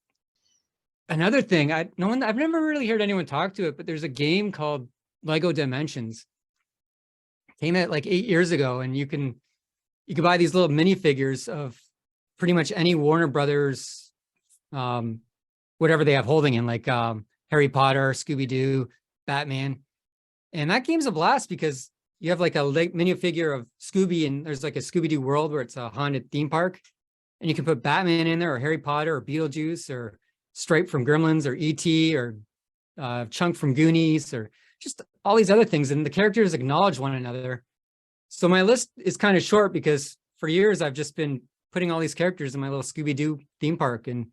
another thing, I've never really heard anyone talk to it, but there's a game called Lego Dimensions. Came out like 8 years ago, and you can buy these little minifigures of pretty much any Warner Brothers, whatever they have holding in, like Harry Potter, Scooby-Doo, Batman. And that game's a blast because you have like a minifigure of Scooby, and there's like a Scooby-Doo world where it's a haunted theme park. And you can put Batman in there, or Harry Potter, or Beetlejuice, or Stripe from Gremlins, or E.T., or Chunk from Goonies, or just all these other things. And the characters acknowledge one another. So my list is kind of short because for years I've just been putting all these characters in my little Scooby-Doo theme park. And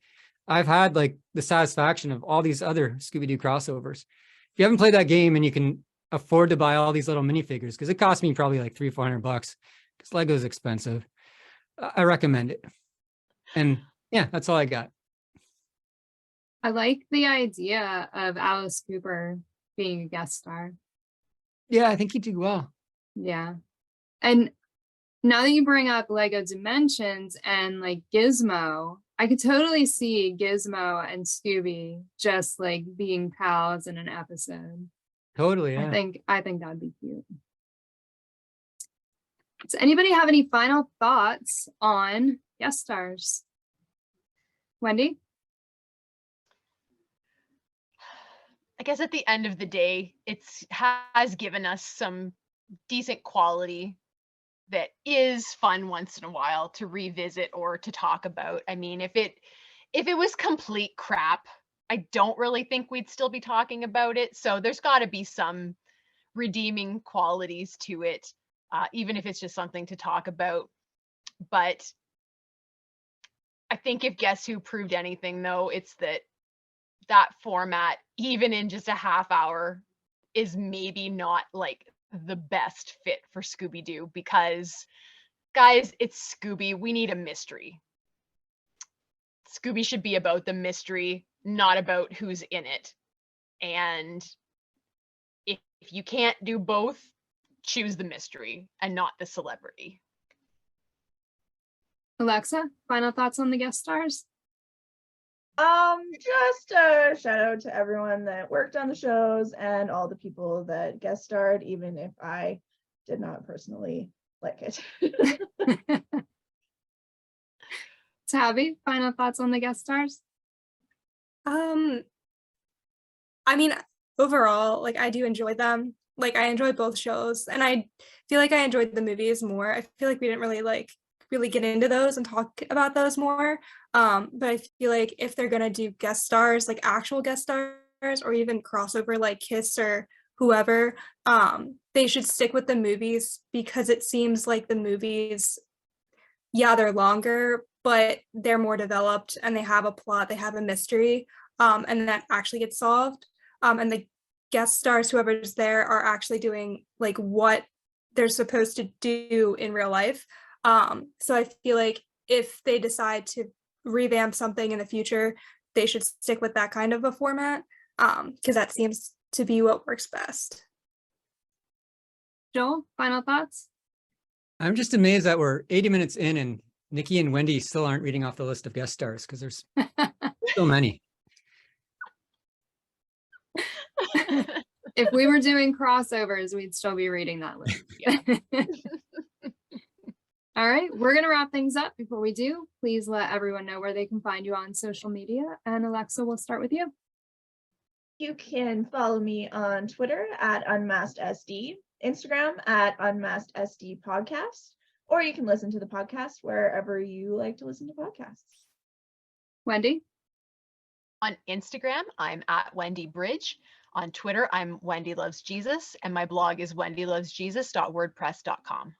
I've had like the satisfaction of all these other Scooby-Doo crossovers. If you haven't played that game and you can afford to buy all these little minifigures, because it cost me probably like $300-400 because Lego's expensive, I recommend it. And yeah, that's all I got. I like the idea of Alice Cooper being a guest star. Yeah, I think you do well. Yeah. And now that you bring up Lego Dimensions and like Gizmo, I could totally see Gizmo and Scooby just like being pals in an episode. Totally, yeah. I think that'd be cute. Does anybody have any final thoughts on guest stars? Wendy? I guess at the end of the day, has given us some decent quality that is fun once in a while to revisit or to talk about. I mean, if it was complete crap, I don't really think we'd still be talking about it. So there's got to be some redeeming qualities to it, even if it's just something to talk about. But I think if Guess Who proved anything, though, it's that format, even in just a half hour, is maybe not like the best fit for Scooby-Doo because, guys, it's Scooby. We need a mystery. Scooby should be about the mystery, not about who's in it. And if you can't do both, choose the mystery and not the celebrity. Alexa, final thoughts on the guest stars? Just a shout out to everyone that worked on the shows and all the people that guest starred, even if I did not personally like it. Tabby, final thoughts on the guest stars? I mean, overall, like I do enjoy them. Like I enjoy both shows, and I feel like I enjoyed the movies more. I feel like we didn't really get into those and talk about those more. But I feel like if they're gonna do guest stars, like actual guest stars, or even crossover like Kiss or whoever, they should stick with the movies because it seems like the movies, yeah, they're longer, but they're more developed and they have a plot, they have a mystery, and that actually gets solved. And the guest stars, whoever's there, are actually doing like what they're supposed to do in real life. So I feel like if they decide to revamp something in the future, they should stick with that kind of a format, because that seems to be what works best. Joel, final thoughts? I'm just amazed that we're 80 minutes in and Nikki and Wendy still aren't reading off the list of guest stars because there's so many. If we were doing crossovers, we'd still be reading that list. Yeah. All right, we're going to wrap things up. Before we do, please let everyone know where they can find you on social media. And Alexa, we'll start with you. You can follow me on Twitter at UnmaskedSD, Instagram at UnmaskedSD Podcast, or you can listen to the podcast wherever you like to listen to podcasts. Wendy? On Instagram, I'm at Wendy Bridge. On Twitter, I'm Wendy Loves Jesus, and my blog is wendylovesjesus.wordpress.com.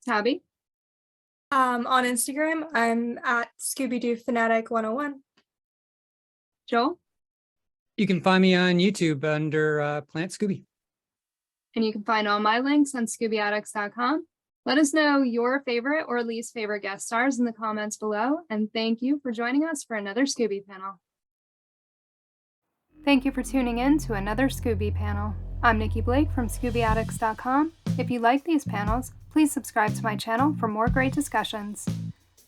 Tabby? On Instagram, I'm at Scooby-Doo Fanatic 101. Joel? You can find me on YouTube under Plant Scooby. And you can find all my links on ScoobyAddicts.com. Let us know your favorite or least favorite guest stars in the comments below. And thank you for joining us for another Scooby Panel. Thank you for tuning in to another Scooby Panel. I'm Nikki Blake from ScoobyAddicts.com. If you like these panels, please subscribe to my channel for more great discussions.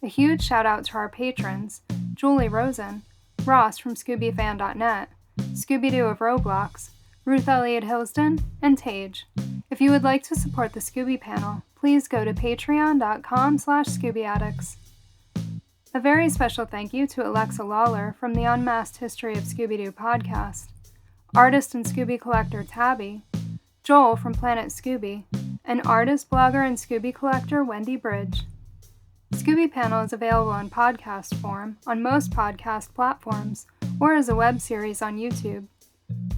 A huge shout out to our patrons, Julie Rosen, Ross from ScoobyFan.net, Scooby-Doo of Roblox, Ruth Elliott Hillsden, and Tage. If you would like to support the Scooby Panel, please go to patreon.com/ScoobyAddicts. A very special thank you to Alexa Lawlor from the Unmasked History of Scooby-Doo podcast, artist and Scooby collector Tabby, Joel from Planet Scooby, and artist, blogger, and Scooby collector Wendy BRYDGE. Scooby Panel is available in podcast form on most podcast platforms or as a web series on YouTube.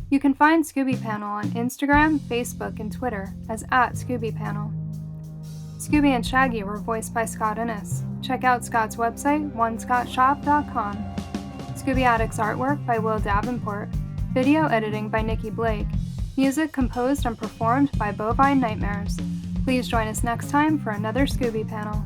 You can find Scooby Panel on Instagram, Facebook, and Twitter as @ScoobyPanel. Scooby and Shaggy were voiced by Scott Innes. Check out Scott's website, onescottshop.com. Scooby Addicts artwork by Will Davenport. Video editing by Nikki Blake. Music composed and performed by Bovine Nightmares. Please join us next time for another Scooby Panel.